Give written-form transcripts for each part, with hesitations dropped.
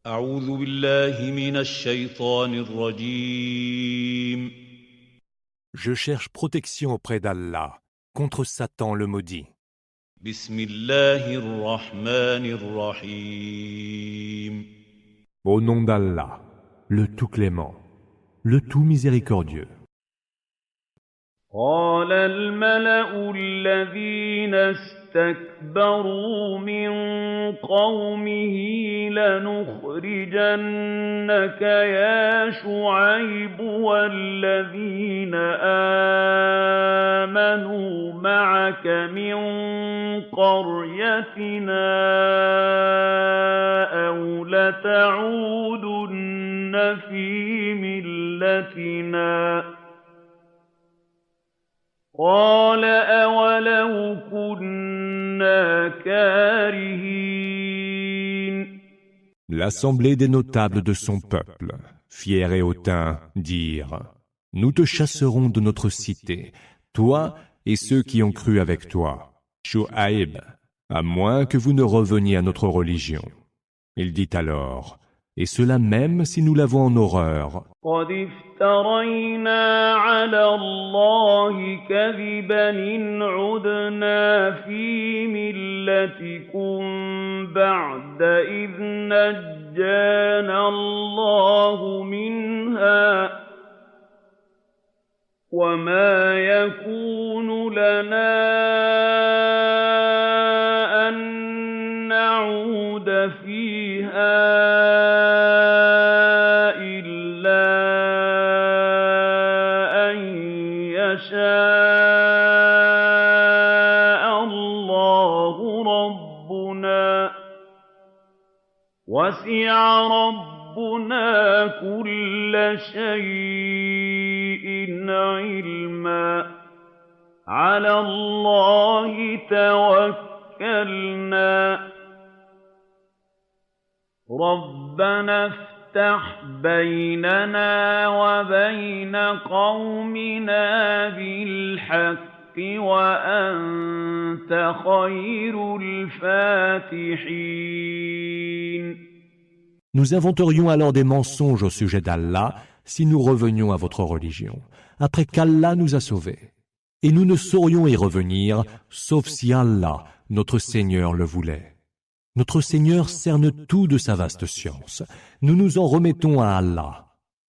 أعوذ بالله من الشيطان الرجيم. Je cherche protection auprès d'Allah contre Satan le maudit. بسم الله الرحمن الرحيم. Au nom d'Allah, le tout clément, le tout miséricordieux. قال الملأ الذين استكبروا من قومه لنخرجنك يا شعيب والذين آمنوا معك من قريتنا أو لتعودن في ملتنا قال أولو كنا كارهين. L'assemblée des notables de son peuple, fiers et hautains, dirent: Nous te chasserons de notre cité, toi et ceux qui ont cru avec toi, Shu'aib, à moins que vous ne reveniez à notre religion. Il dit alors: Et cela même si nous l'avons en horreur. قد افترينا على الله كذبا إن عدنا في ملتكم بعد إذ نجانا الله منها وما يكون لنا أن نعود فيها وسع ربنا كل شيء علما على الله توكلنا ربنا افتح بيننا وبين قومنا بالحق وأنت خير الفاتحين. Nous inventerions alors des mensonges au sujet d'Allah si nous revenions à votre religion, après qu'Allah nous a sauvés. Et nous ne saurions y revenir, sauf si Allah, notre Seigneur, le voulait. Notre Seigneur cerne tout de sa vaste science. Nous nous en remettons à Allah.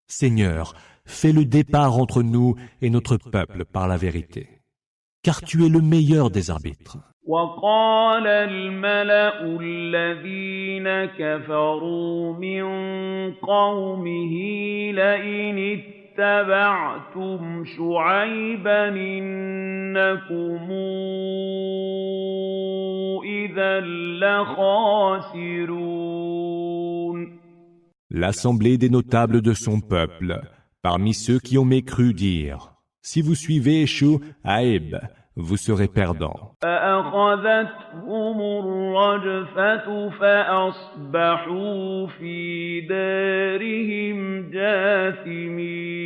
Seigneur, fais le départ entre nous et notre peuple par la vérité, car tu es le meilleur des arbitres. وقال الملأ الذين كفروا من قومه لئن اتبعتم شعيبا إنكم إذا لخاسرون. L'assemblée des notables de son peuple, parmi ceux qui ont mécru, dirent: Si vous suivez Shu'aib, vous serez perdants. فأخذتهم الرجفة فأصبحوا في دارهم جاثمين.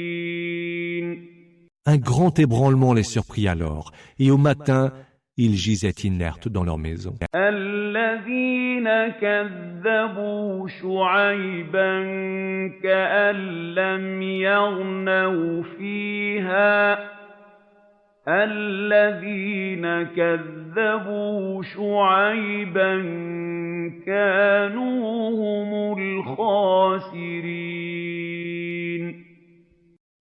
Un grand ébranlement les surprit alors, et au matin, ils gisaient inertes dans leur maison. الذين كذبوا شعيبا كأن لم يغنوا فيها الذين كذبوا شعيبا كانوا هم الخاسرين.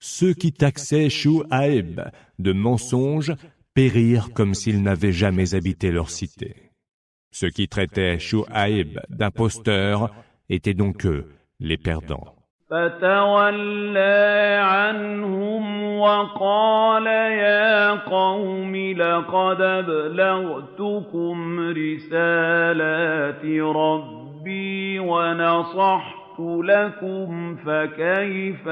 Ceux qui taxaient Shu'aib de mensonges périrent comme s'ils n'avaient jamais habité leur cité. Ceux qui traitaient Shu'aib d'imposteur étaient donc eux, les perdants. فتولى عنهم وقال يا قوم لقد أبلغتكم رسالات ربي ونصحت لكم فكيف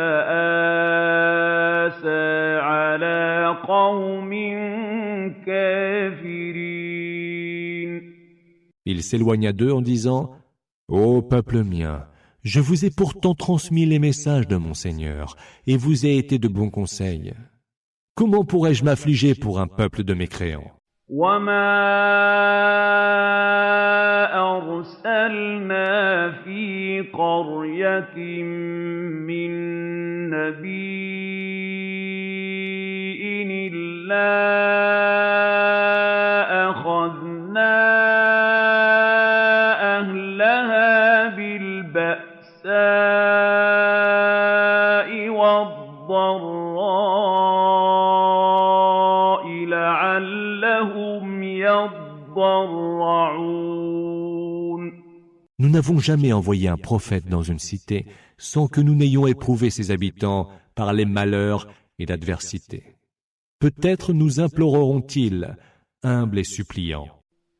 آسى على قوم كافرين. Il s'éloigna d'eux en disant: Ô peuple mien, je vous ai pourtant transmis les messages de mon Seigneur, et vous ai été de bons conseils. Comment pourrais-je m'affliger pour un peuple de mécréants? وما أرسلنا في قرية من نبي إلا أخذنا أهلها بالبأساء والضراء لعلهم يضرعون. Nous n'avons jamais envoyé un prophète dans une cité sans que nous n'ayons éprouvé ses habitants par les malheurs et l'adversité. Peut-être nous imploreront-ils, humbles et suppliants.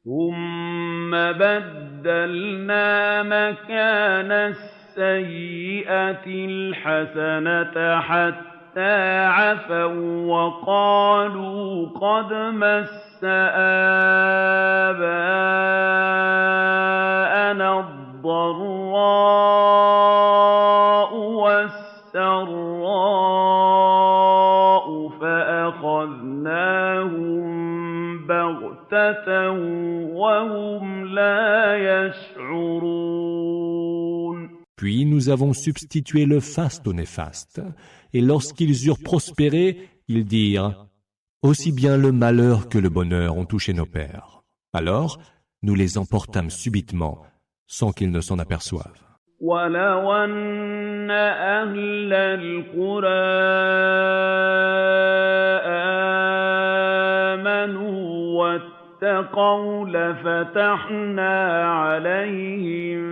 ثم بدلنا مكان السيئة الحسنة حتى عفوا وقالوا قد مس آباءنا الضراء والسراء فأخذناهم بغتة وهم لا يشعرون. Puis nous avons substitué le faste au néfaste, et lorsqu'ils eurent prospéré, ils dirent « Aussi bien le malheur que le bonheur ont touché nos pères. » Alors, nous les emportâmes subitement, sans qu'ils ne s'en aperçoivent. ولو أن أهل القرى آمنوا واتقوا لفتحنا عليهم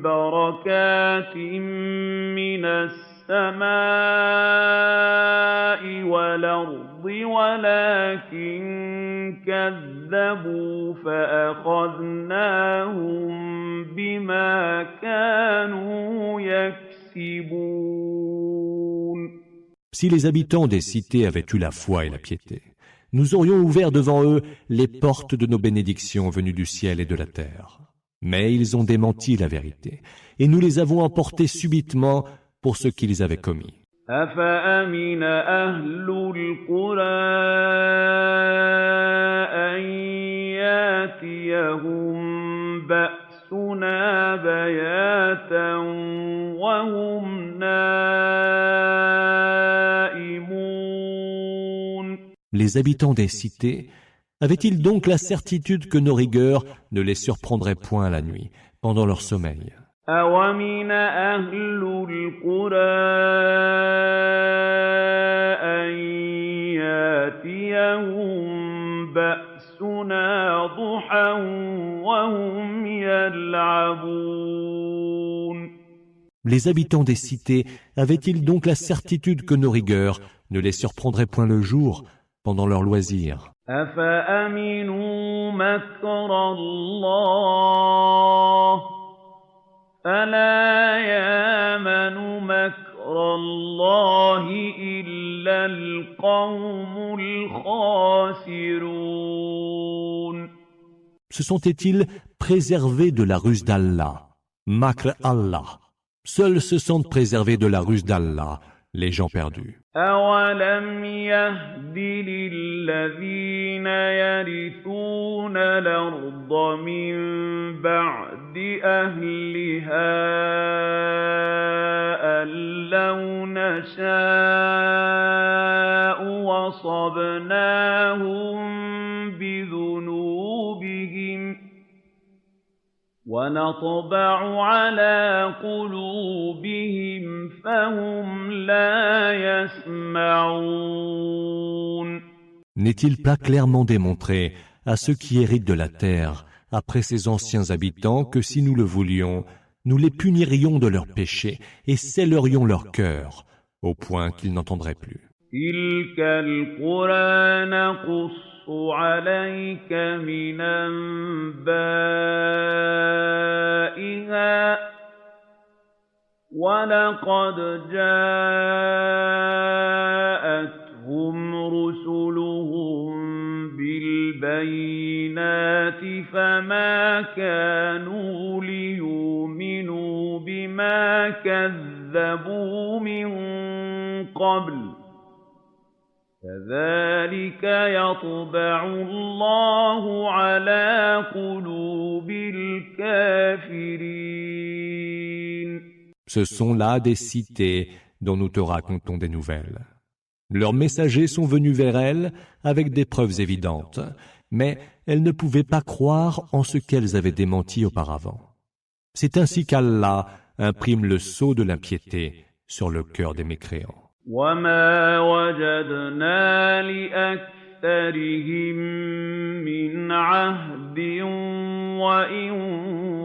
بركات من السماء والأرض ولكن كذبوا فأخذناهم بما كانوا يكسبون. Si les habitants des cités avaient eu la foi et la piété, nous aurions ouvert devant eux les portes de nos bénédictions venues du ciel et de la terre. Mais ils ont démenti la vérité, et nous les avons emportés subitement pour ce qu'ils avaient commis. أفأمن أهل القرى أن ياتيهم بأسنا بياتا وهم نائمون. Les habitants des cités avaient-ils donc la certitude que nos rigueurs ne les surprendraient point la nuit, pendant leur sommeil? أومن أهل القرى أن ياتيهم بأسنا ضحى وهم يلعبون. Les habitants des cités avaient-ils donc la certitude que nos rigueurs ne les surprendraient point le jour, pendant leur loisir? أفأمنوا مكر الله فلا يامن مكر الله إلا القوم الخاسرون. Se sentaient-ils préservés de la ruse d'Allah, Makr Allah? Seuls se sentent préservés de la ruse d'Allah, les gens perdus. أولم يهد للذين يرثون الأرض من بعد أهلها أن لو نشاء وصبناهم بذنوبهم ونطبع على قلوبهم فهم لا يسمعون. N'est-il pas clairement démontré à ceux qui héritent de la terre, après ces anciens habitants, que si nous le voulions, nous les punirions de leurs péchés et scellerions leur cœur, au point qu'ils n'entendraient plus. تلك القرى نقص عليك من أنبائها ولقد جاءتهم رسلهم بالبينات فما كانوا ليؤمنوا بما كذبوا من قبل كذلك يطبع الله على قلوب الكافرين. Ce sont là des cités dont nous te racontons des nouvelles. Leurs messagers sont venus vers elles avec des preuves évidentes, mais elles ne pouvaient pas croire en ce qu'elles avaient démenti auparavant. C'est ainsi qu'Allah imprime le sceau de l'impiété sur le cœur des mécréants. وما وجدنا لأكثرهم من عهد وإن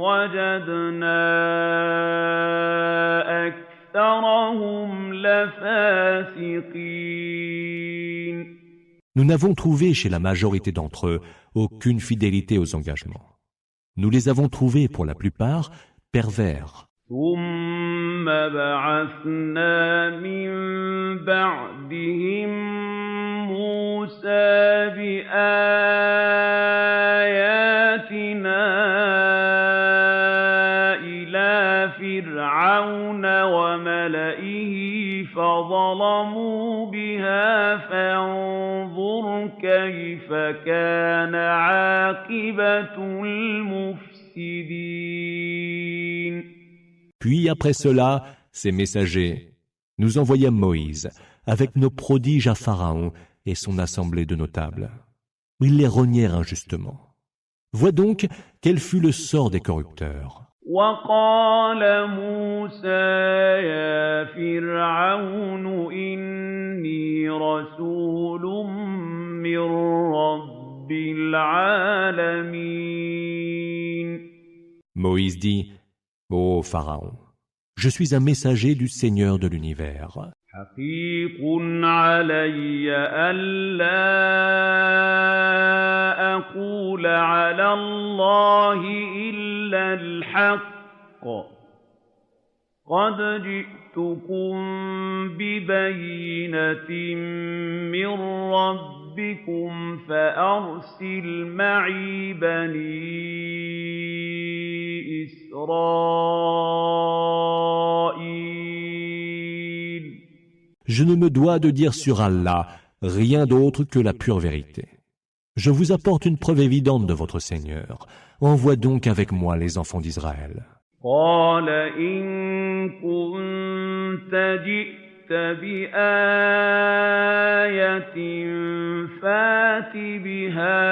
وجدنا أكثرهم لفاسقين. Nous n'avons trouvé chez la majorité d'entre eux aucune fidélité aux engagements. Nous les avons trouvés pour la plupart pervers. ثم بعثنا من بعدهم موسى بآياتنا إلى فرعون وملئه فظلموا بها فانظر كيف كان عاقبة المفسدين. Puis après cela, ces messagers, nous envoyâmes Moïse avec nos prodiges à Pharaon et son assemblée de notables. Ils les renièrent injustement. Vois donc quel fut le sort des corrupteurs. وقال موسى يا فرعون إني رسول من رب العالمين. Moïse dit, ô Pharaon, je suis un messager du Seigneur de l'univers. حقيق علي ألا أقول على الله إلا الحق قد جئتكم ببينة من ربكم فأرسل معي بني إسرائيل. Je ne me dois de dire sur Allah rien d'autre que la pure vérité. Je vous apporte une preuve évidente de votre Seigneur. Envoie donc avec moi les enfants d'Israël. قال إن كنت جئت بآية فات بها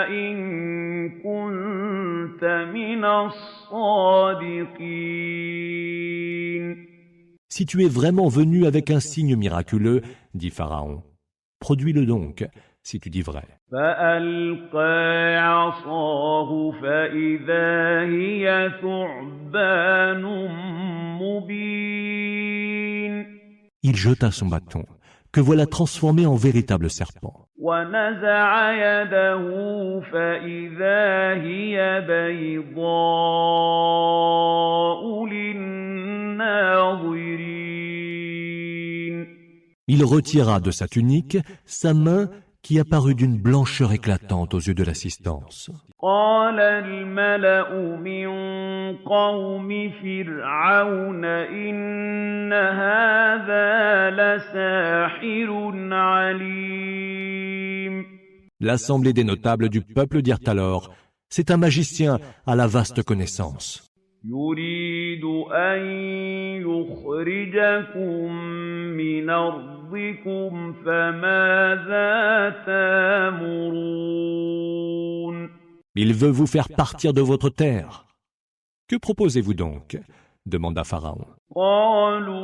إن كنت من الصادقين. Si tu es vraiment venu avec un signe miraculeux, dit Pharaon, produis-le donc, si tu dis vrai. فألقى عصاه فإذا هي ثعبان مبين. Il jeta son bâton, que voilà transformé en véritable serpent. ونزع يده فإذا هي بيضاء للناظرين. Il retira de sa tunique sa main qui apparut d'une blancheur éclatante aux yeux de l'assistance. قال الملأ من قوم فرعون إن هذا لساحر عليم. L'assemblée des notables du peuple dirent alors, c'est un magicien à la vaste connaissance. يريد أن يخرجكم من أرضكم فماذا تأمرون. Il veut vous faire partir de votre terre. Que proposez-vous donc? Demanda Pharaon. قالوا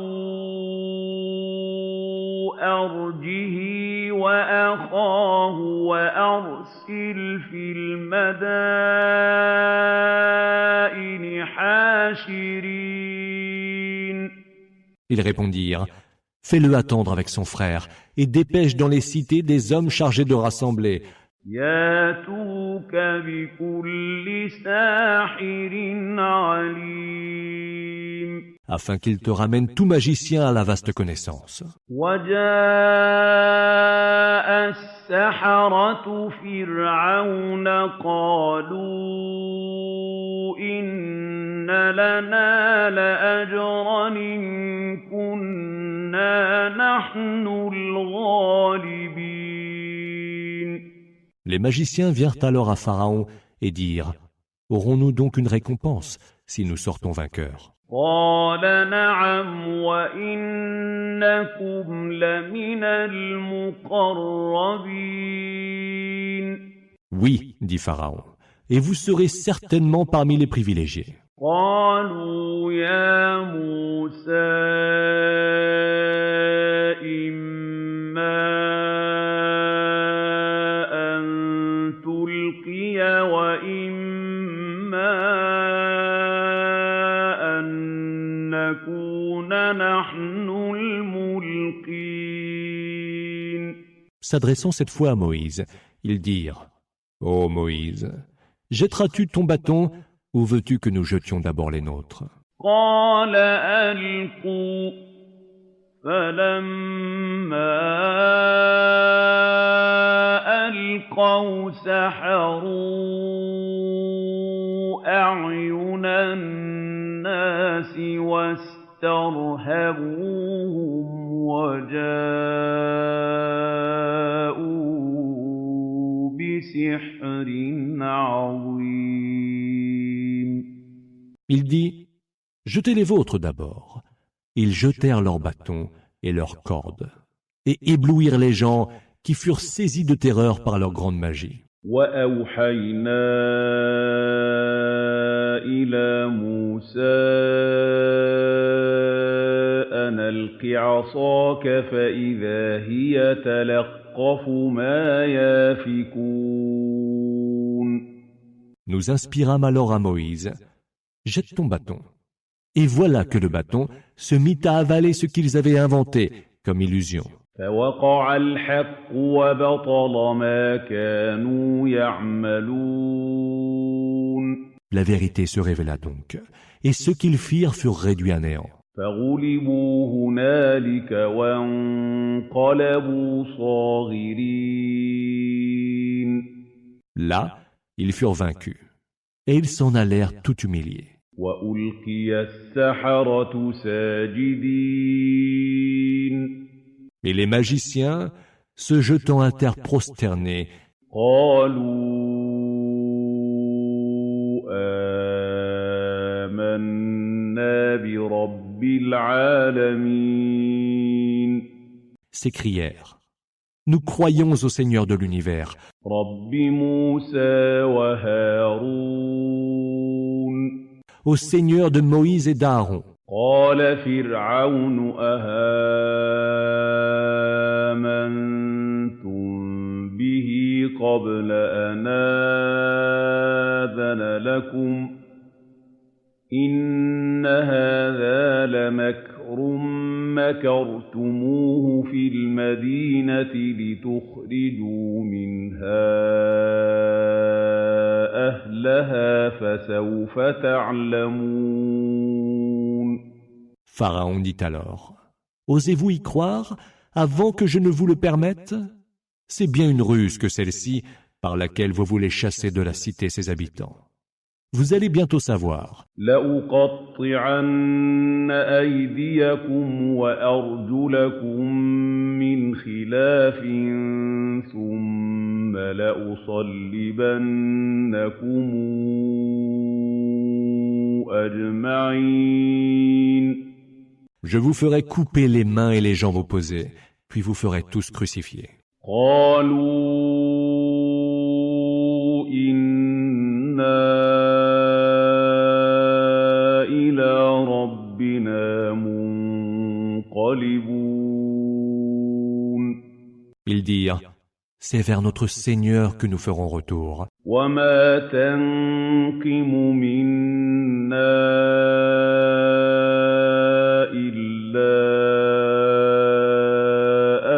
أرجه وأخاه وأرسل في المدائن حاشرين. Ils répondirent, fais-le attendre avec son frère et dépêche dans les cités des hommes chargés de rassembler. ياتوك بكل ساحر عليم. Afin qu'il te ramène tout magicien à la vaste connaissance. وجاء السحرة فرعون قالوا إن لنا لأجرا إن كنا نحن Les magiciens virent alors à Pharaon et dirent: Aurons-nous donc une récompense si nous sortons vainqueurs? قال نعم وإنكم لمن المقربين Oui, dit Pharaon, et vous serez certainement parmi les privilégiés. قالوا يا موسى إما أن تلقي وإما أن نكون نحن الملقين. S'adressant cette fois à Moïse, ils dirent: Ô Moïse, jetteras-tu ton bâton ou veux-tu que nous jetions d'abord les nôtres? قال ألقوا فلما ألقوا سحروا أعين الناس واسترهبوهم وجاءوا بسحر عظيم. Il dit: Jetez les vôtres d'abord. Ils jetèrent leurs bâtons et leurs cordes, et éblouirent les gens qui furent saisis de terreur par leur grande magie. وأوحينا إلى موسى أن ألق عصاك فإذا هي تلقف ما يافكون. Nous inspirâmes alors à Moïse: Jette ton bâton. Et voilà que le bâton se mit à avaler ce qu'ils avaient inventé comme illusion. فوقع الحق وبطل ما كانوا يعملون. La vérité se révéla donc, et ce qu'ils firent furent réduits à néant. فغلبوا هنالك وانقلبوا صاغرين. Là, ils furent vaincus, et ils s'en allèrent tout humiliés. وألقي السحرة ساجدين. Et les magiciens, se jetant à terre prosternés, قالوا آمنا برب العالمين. s'écrièrent: Nous croyons au Seigneur de l'univers, رب موسى وهارون. au Seigneur de Moïse et d'Aaron. قال فرعون أهامنتم به قبل أن آذن لكم إن هذا لمكر مكرتموه في المدينة لتخرجوا منها أهلها فسوف تعلمون. Pharaon dit alors: Osez-vous y croire avant que je ne vous le permette? C'est bien une ruse que celle-ci par laquelle vous voulez chasser de la cité ses habitants. Vous allez bientôt savoir. لأقطعن أيديكم وأرجلكم من خلاف ثم لأصلبنكم أجمعين. Je vous ferai couper les mains et les jambes opposées, puis vous ferez tous crucifiés. قالوا إنا إلى ربنا منقلبون. Ils dirent: C'est vers notre Seigneur que nous ferons retour. وما تنقم منا إلا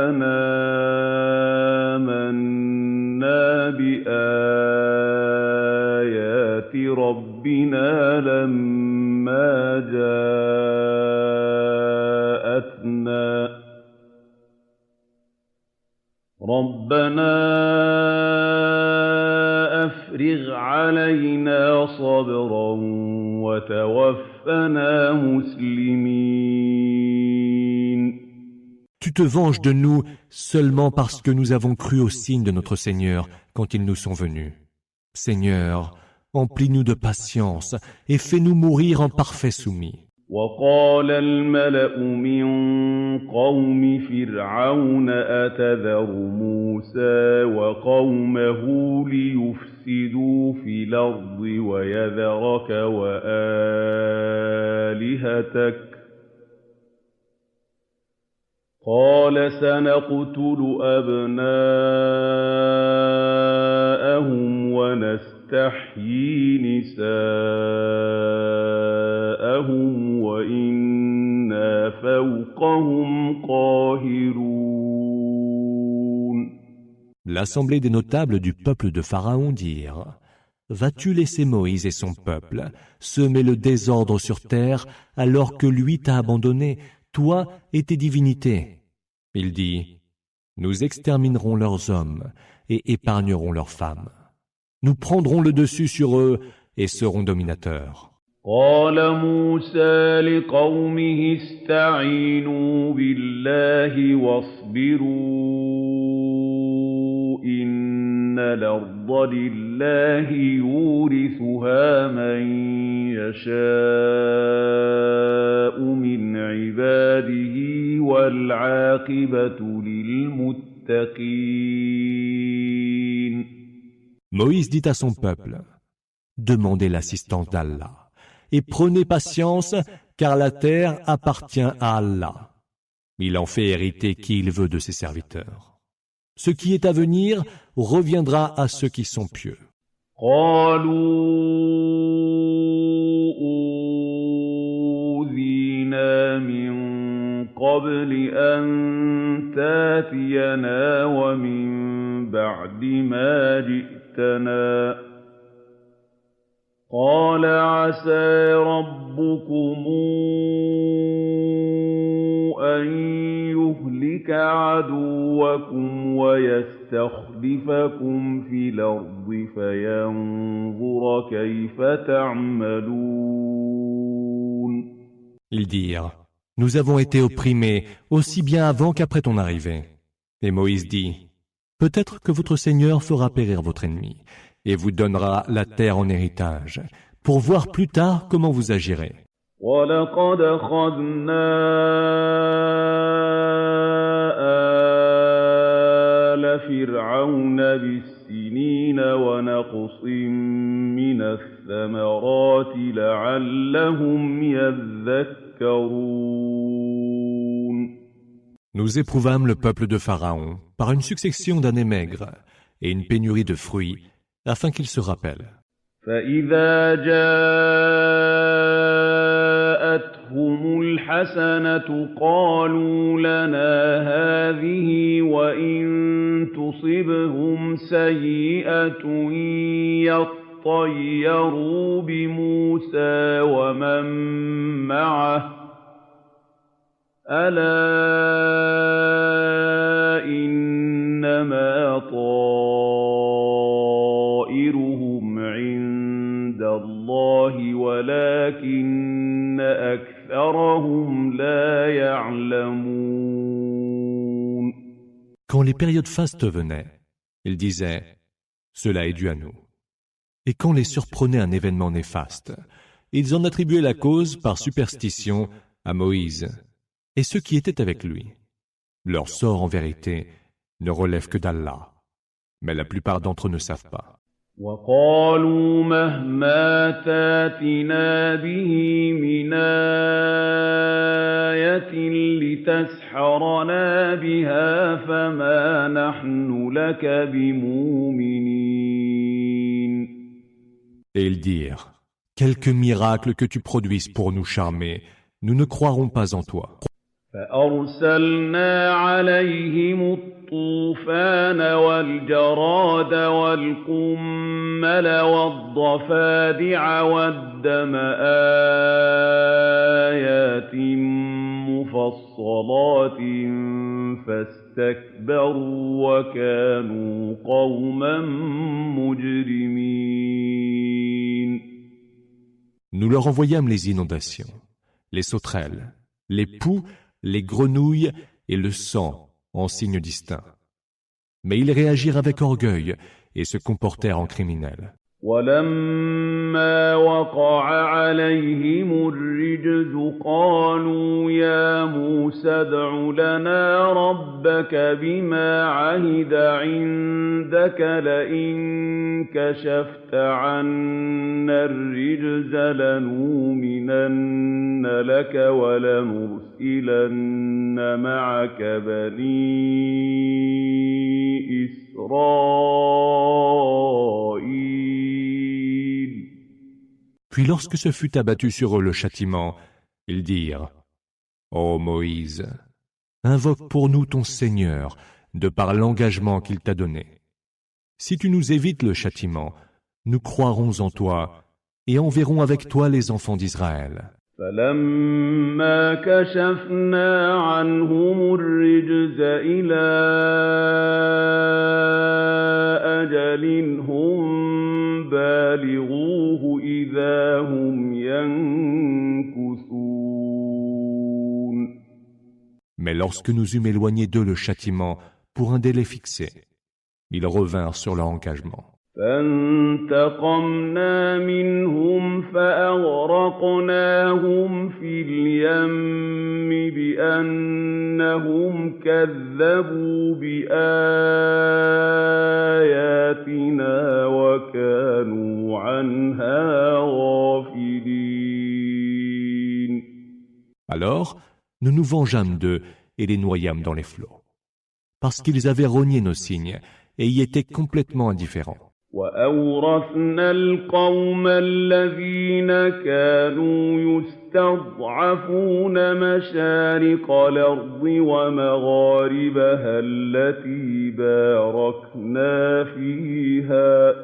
أن آمنا بآيات ربنا لما جاءتنا ربنا أفرغ علينا صبرا وتوفنا مسلمين. Tu te venges de nous seulement parce que nous avons cru aux signes de notre Seigneur quand ils nous sont venus. Seigneur, emplis-nous de patience et fais-nous mourir en parfait soumis. وقال الملأ من قوم فرعون أتذر موسى وقومه ليفسدوا في الأرض ويذرك وآلهتك قال سنقتل أبناءهم ونستحيي نساءهم وإنا فوقهم قاهرون. L'assemblée des notables du peuple de Pharaon dirent: Vas-tu laisser Moïse et son peuple semer le désordre sur terre alors que lui t'a abandonné, toi et tes divinités? Il dit: Nous exterminerons leurs hommes et épargnerons leurs femmes. Nous prendrons le dessus sur eux et serons dominateurs. قال موسى لقومه استعينوا بالله واصبروا إن الأرض لله يورثها من يشاء من عباده والعاقبة للمتقين. Moïse dit à son peuple: Demandez l'assistance d'Allah et prenez patience, car la terre appartient à Allah. Il en fait hériter qui il veut de ses serviteurs. Ce qui est à venir reviendra à ceux qui sont pieux. قالوا أوذينا من قبل أن تاتينا ومن بعد ما جئتنا قال عسى ربكم أن يهلك عدوكم ويستخلفكم في الأرض فينظر كيف تعملون. Ils dirent: Nous avons été opprimés aussi bien avant qu'après ton arrivée. Et Moïse dit: Peut-être que votre Seigneur fera périr votre ennemi et vous donnera la terre en héritage, pour voir plus tard comment vous agirez. وَلَقَدْ أَخَذْنَا آلَ فِرْعَوْنَ بِالسِّنِينَ وَنَقْصٍ مِّنَ الثَّمَرَاتِ لَعَلَّهُمْ يَذَّكَّرُونَ. Nous éprouvâmes le peuple de Pharaon par une succession d'années maigres et une pénurie de fruits, afin qu'ils se rappellent. فَإِذَا جَاءَتْهُمُ الْحَسَنَةُ قَالُوا لَنَا هَٰذِهِ وَإِن تُصِبْهُمْ سَيِّئَةٌ يَطَّيَّرُوا بِمُوسَىٰ وَمَن مَّعَهُ ۗ أَلَا إِنَّمَا طَائِرُهُمْ عِندَ اللَّهِ وَلَٰكِنَّ أَكْثَرَهُمْ لَا يَعْلَمُونَ. Quand les périodes fastes venaient, ils disaient: Cela est dû à nous. Et quand les surprenait un événement néfaste, ils en attribuaient la cause par superstition à Moïse et ceux qui étaient avec lui. Leur sort, en vérité, ne relève que d'Allah, mais la plupart d'entre eux ne savent pas. وَقَالُوا مَهْمَا تَأْتِنَا بِهِ مِنْ آيَةٍ لِتَسْحَرَنَا بِهَا فَمَا نَحْنُ لَكَ بِمُؤْمِنِينَ. Et ils dirent: Quelque miracle que tu produises pour nous charmer, nous ne croirons pas en toi. فَأَرْسَلْنَا عَلَيْهِمُ الطُّوفَانَ وَالْجَرَادَ وَالْقُمَّلَ وَالضَّفَادِعَ وَالدَّمَ آيَاتٍ مُفَصَّلَاتٍ فَاسْتَكْبَرُوا وَكَانُوا قَوْمًا مُجْرِمِينَ. Nous leur envoyâmes les inondations, les sauterelles, les poux, les grenouilles et le sang en signe distinct. Mais ils réagirent avec orgueil et se comportèrent en criminels. ولما وقع عليهم الرجز قالوا يا موسى ادع لنا ربك بما عهد عندك لئن كشفت عنا الرجز لنؤمنن لك ولنرسلن معك بني إسرائيل. Puis lorsque se fut abattu sur eux le châtiment, ils dirent « Ô Moïse, invoque pour nous ton Seigneur, de par l'engagement qu'il t'a donné. Si tu nous évites le châtiment, nous croirons en toi et enverrons avec toi les enfants d'Israël. » فَلَمَّا كَشَفْنَا عَنْهُمُ الرِّجْزَ إِلَىٰ أَجَلٍ هُم بَالِغُوهُ إِذَا هُمْ يَنكُثُونَ. Mais lorsque nous eûmes éloigné d'eux le châtiment pour un délai fixé, ils revinrent sur leur engagement. فانتقمنا منهم فأغرقناهم في اليم بأنهم كذبوا بآياتنا وكانوا عنها غافلين. Alors, nous nous vengeâmes d'eux et les noyâmes dans les flots, parce qu'ils avaient renié nos signes et y étaient complètement indifférents. وَأَوْرَثْنَا الْقَوْمَ الَّذِينَ كَانُوا يُسْتَضْعَفُونَ مَشَارِقَ الْأَرْضِ وَمَغَارِبَهَا الَّتِي بَارَكْنَا فِيهَا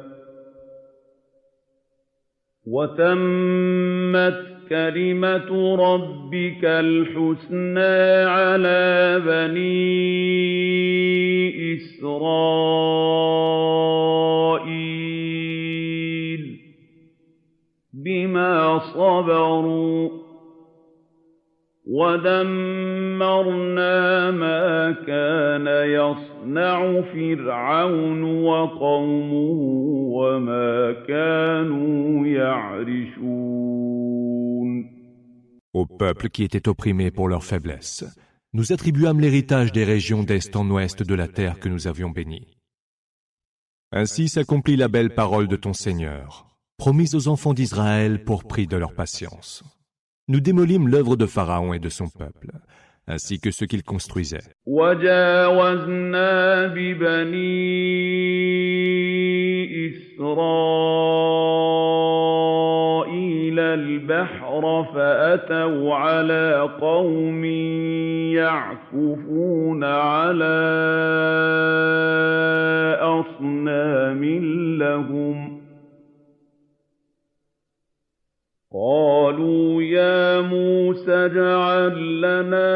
وَتَمَّتْ كَلِمَةُ رَبِّكَ الْحُسْنَىٰ عَلَىٰ بَنِي إِسْرَائِيلَ بِمَا صَبَرُوا وَدَمَّرْنَا مَا كَانَ يَصْنَعُ فِرْعَوْنُ وَقَوْمُهُ وَمَا كَانُوا يَعْرِشُونَ. Au peuple qui était opprimé pour leur faiblesse, nous attribuâmes l'héritage des régions d'est en ouest de la terre que nous avions bénie. Ainsi s'accomplit la belle parole de ton Seigneur, promise aux enfants d'Israël pour prix de leur patience. Nous démolîmes l'œuvre de Pharaon et de son peuple, ainsi que ce qu'il construisait. وَجَاوَزْنَا بِبَنِي إِسْرَائِيلَ الْبَحْرَ فَأَتَوْا عَلَىٰ قَوْمٍ يَعْكُفُونَ عَلَىٰ أَصْنَامٍ لَّهُمْ قالوا يا موسى اجعل لنا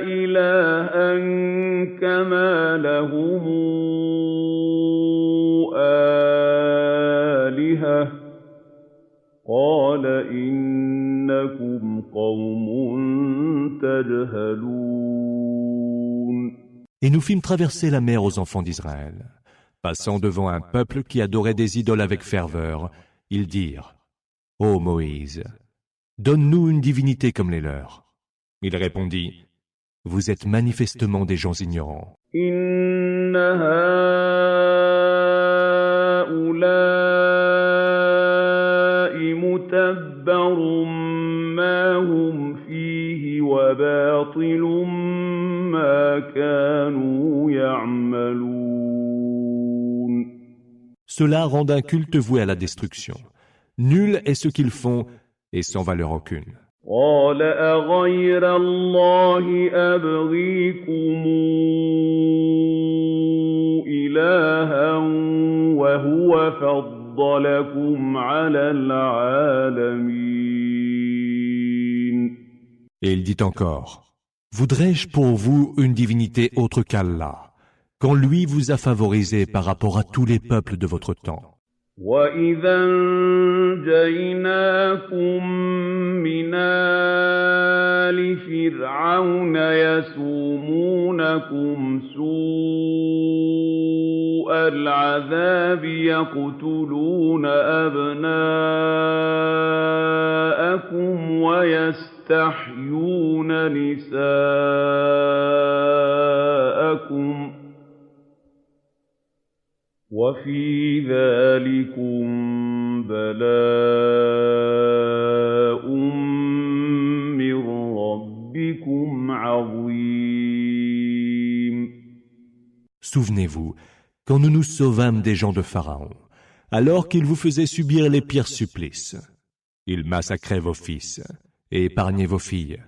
إلها كما لهم آلهة قال إنكم قوم تجهلون. Et nous fîmes traverser la mer aux enfants d'Israël. Passant devant un peuple qui adorait des idoles avec ferveur, ils dirent « Ô Moïse, donne-nous une divinité comme les leurs. » Il répondit « Vous êtes manifestement des gens ignorants. » إِنَّ هَٰؤُلَاءِ مُتَبَّرٌ مَّا هُمْ فِيهِ وَبَاطِلٌ مَّا كَانُوا يَعْمَلُونَ. Ceux-là rendent un culte voué à la destruction. Nul est ce qu'ils font et sans valeur aucune. قال أغير الله أبغيكم إلها وهو فضلكم على العالمين. Et il dit encore, voudrais-je pour vous une divinité autre qu'Allah, quand lui vous a favorisé par rapport à tous les peuples de votre temps? وَإِذَا أَنجَيْنَاكُم مِّنْ آلِ فِرْعَوْنَ يَسُومُونَكُمْ سُوءَ الْعَذَابِ يَقْتُلُونَ أَبْنَاءَكُمْ وَيَسْتَحْيُونَ نِسَاءَكُمْ ۚ وَفِي ذَٰلِكُم بَلَاءٌ مِّن رَّبِّكُمْ عَظِيمٌ. Souvenez-vous, quand nous nous sauvâmes des gens de Pharaon, alors qu'ils vous faisaient subir les pires supplices. Ils massacraient vos fils et épargnaient vos filles.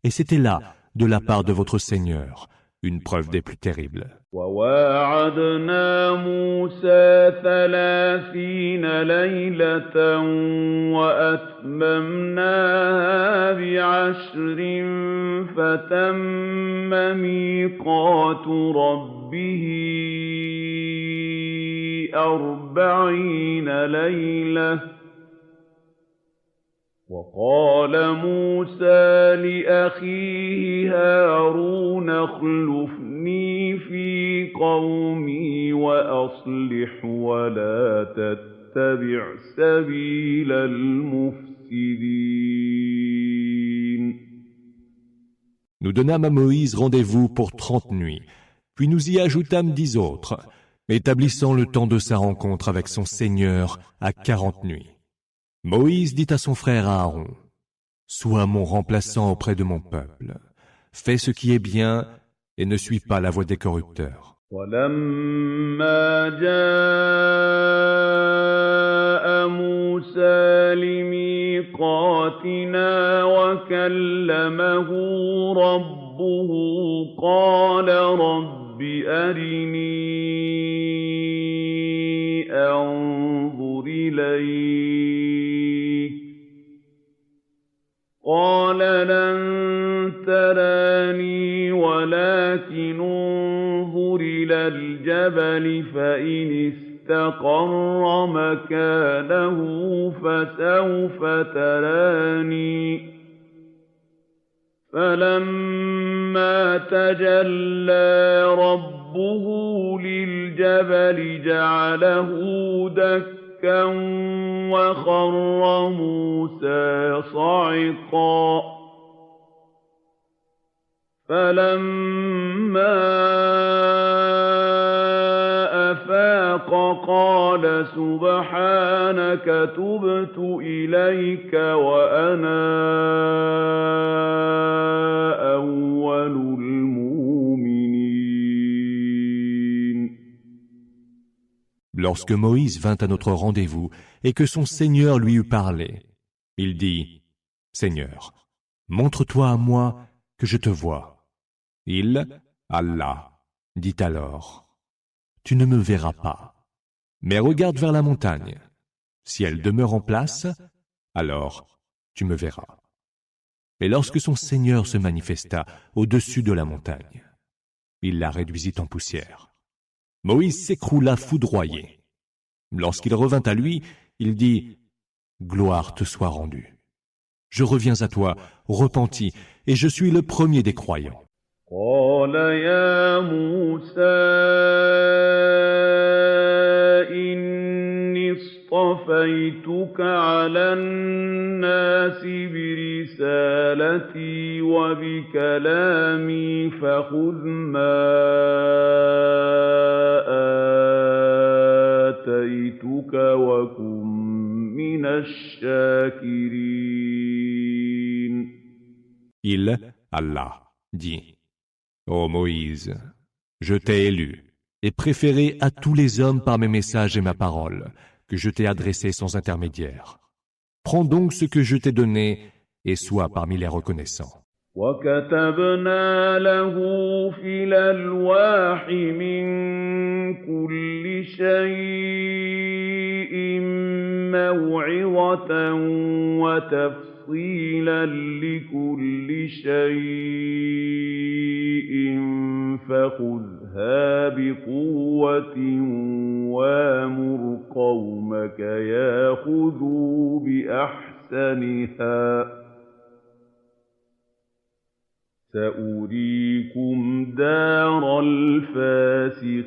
Et c'était là, de la part de votre Seigneur, une preuve des plus terribles. وَوَاعَدْنَا مُوسَىٰ 30 لَيْلَةً وَأَتْمَمْنَاهَا ب10 فَتَمَّ مِيقَاتُ رَبِّهِ 40 لَيْلَةً ۚ وَقَالَ مُوسَىٰ لِأَخِيهِ هَارُونَ اخْلُفْنِي فِي قَوْمِي وَأَصْلِحْ وَلَا تَتَّبِعْ سَبِيلَ الْمُفْسِدِينَ. Nous donnâmes à Moïse rendez-vous pour 30 nuits, puis nous y ajoutâmes 10 autres, établissant le temps de sa rencontre avec son Seigneur à 40 nuits. Moïse dit à son frère Aaron, « Sois mon remplaçant auprès de mon peuple. Fais ce qui est bien et ne suis pas la voie des corrupteurs. » وَلَمَّا جَاءَ مُوسَىٰ لِمِيقَاتِنَا وَكَلَّمَهُ رَبُّهُ قَالَ رَبِّ أَرِنِي أَنظُرْ إِلَيْكَ ۚ قَالَ لَن تَرَانِي وَلَٰكِنِ انظُرْ إِلَى الْجَبَلِ فَإِنِ اسْتَقَرَّ مَكَانَهُ فَسَوْفَ تَرَانِي ۚ فَلَمَّا تَجَلَّىٰ رَبُّهُ لِلْجَبَلِ جَعَلَهُ دَكًّا وَخَرَّ مُوسَىٰ صَعِقًا ۚ فَلَمَّا أَفَاقَ قَالَ سُبْحَانَكَ تُبْتُ إِلَيْكَ وَأَنَا أَوَّلُ الْمُؤْمِنِينَ. Lorsque Moïse vint à notre rendez-vous et que son Seigneur lui eut parlé, il dit, « Seigneur, montre-toi à moi que je te vois. » Il, Allah, dit alors, « Tu ne me verras pas, mais regarde vers la montagne. Si elle demeure en place, alors tu me verras. » Et lorsque son Seigneur se manifesta au-dessus de la montagne, il la réduisit en poussière. Moïse s'écroula foudroyé. Lorsqu'il revint à lui, il dit, « Gloire te soit rendue. Je reviens à toi, repenti, et je suis le premier des croyants. » قَالَ يَا مُوسَىٰ إِنِّي اصْطَفَيْتُكَ عَلَى النَّاسِ بِرِسَالَتِي وَبِكَلَامِي فَخُذْ مَا آتَيْتُكَ وَكُن مِّنَ الشَّاكِرِينَ. Il, Allah, dit, « Ô Moïse, je t'ai élu et préféré à tous les hommes par mes messages et ma parole, que je t'ai adressés sans intermédiaire. Prends donc ce que je t'ai donné et sois parmi les reconnaissants. » وَكَتَبْنَا لَهُ فِي الْأَلْوَاحِ مِن كُلِّ شَيْءٍ مَّوْعِظَةً وَتَفْصِيلًا لِّكُلِّ شَيْءٍ فَخُذْهَا بِقُوَّةٍ وَأْمُرْ قَوْمَكَ يَأْخُذُوا بِأَحْسَنِهَا ۚ سَأُرِيكُمْ دَارَ الْفَاسِقِينَ.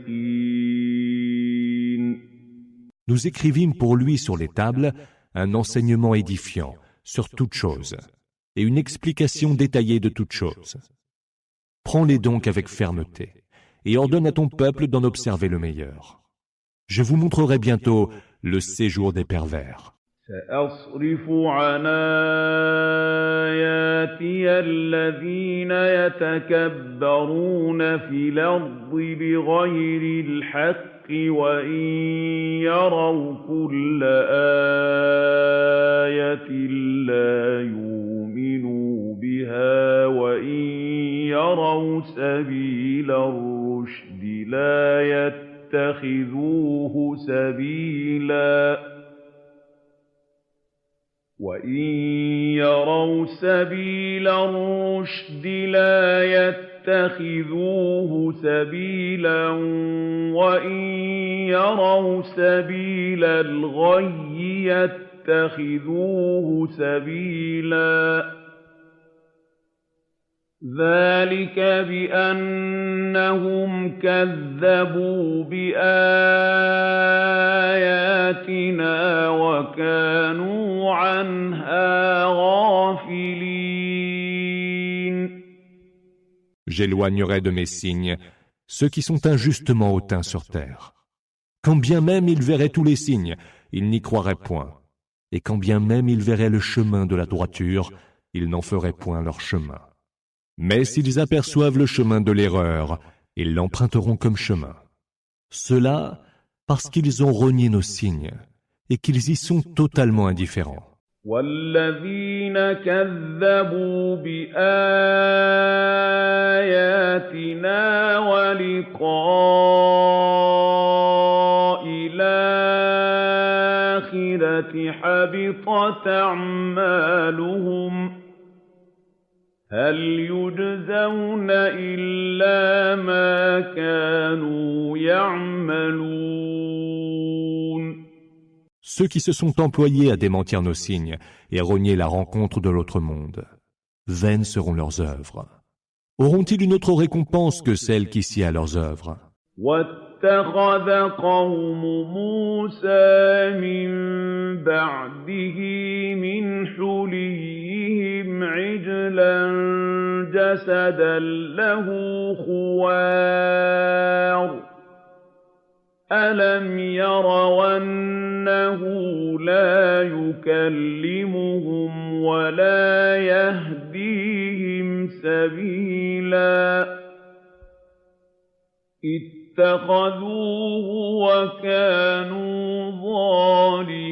Nous écrivîmes pour lui sur les tables un enseignement édifiant sur toutes choses et une explication détaillée de toutes choses. Prends-les donc avec fermeté et ordonne à ton peuple d'en observer le meilleur. Je vous montrerai bientôt le séjour des pervers. سأصرف عن آياتي الذين يتكبرون في الأرض بغير الحق وإن يروا كل آية لا يؤمنوا بها وإن يروا سبيل الرشد لا يتخذوه سبيلا وَإِن يَرَوْا سَبِيلَ الرُّشْدِ لَا يَتَّخِذُوهُ سَبِيلًا وَإِن يَرَوْا سَبِيلَ الْغَيِّ يَتَّخِذُوهُ سَبِيلًا ذَلِكَ بِأَنَّهُمْ كَذَّبُوا بِآيَاتِنَا وَكَانُوا عَنْهَا غَافِلِينَ. J'éloignerai de mes signes ceux qui sont injustement hautains sur terre. Quand bien même ils verraient tous les signes, ils n'y croiraient point. Et quand bien même ils verraient le chemin de la droiture, ils n'en feraient point leur chemin. Mais s'ils aperçoivent le chemin de l'erreur, ils l'emprunteront comme chemin. Cela parce qu'ils ont renié nos signes et qu'ils y sont totalement indifférents. وَالَّذِينَ كَذَّبُوا بِآيَاتِنَا وَلِقَاءِ الْآخِرَةِ حَبِطَتْ أَعْمَالُهُمْ هَلْ يُجْزَوْنَ إِلَّا مَا كَانُوا يَعْمَلُونَ. Ceux qui se sont employés à démentir nos signes et à renier la rencontre de l'autre monde, vaines seront leurs œuvres. Auront-ils une autre récompense que celle qui sied à leurs œuvres? وَاتَّخَذَ قَوْمُ مُوسَىٰ مِن بَعْدِهِ مِنْ حُلِيِّهِمْ عِجْلًا جَسَدًا لَّهُ خُوَارٌ أَلَمْ يَرَوْا أَنَّهُ لَا يُكَلِّمُهُمْ وَلَا يَهْدِيهِمْ سَبِيلًا اتَّخَذُوهُ وَكَانُوا ظَالِمِينَ.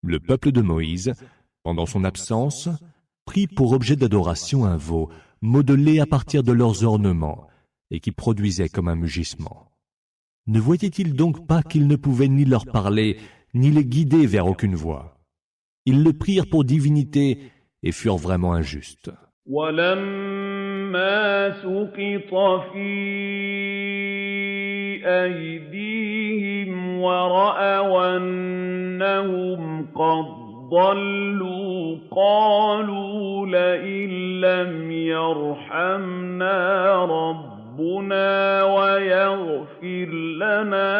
Le peuple de Moïse, pendant son absence, prit pour objet d'adoration un veau modelé à partir de leurs ornements et qui produisait comme un mugissement. Ne voyaient-ils donc pas qu'ils ne pouvaient ni leur parler, ni les guider vers aucune voie? Ils le prirent pour divinité et furent vraiment injustes. وَلَمَّا سُقِطَ فِي أَيْدِيهِمْ وَرَأَوْا أَنَّهُمْ قَدْ ضَلُّوا قَالُوا لَئِن لَّمْ يَرْحَمْنَا رَبُّنَا وَيَغْفِرْ لَنَا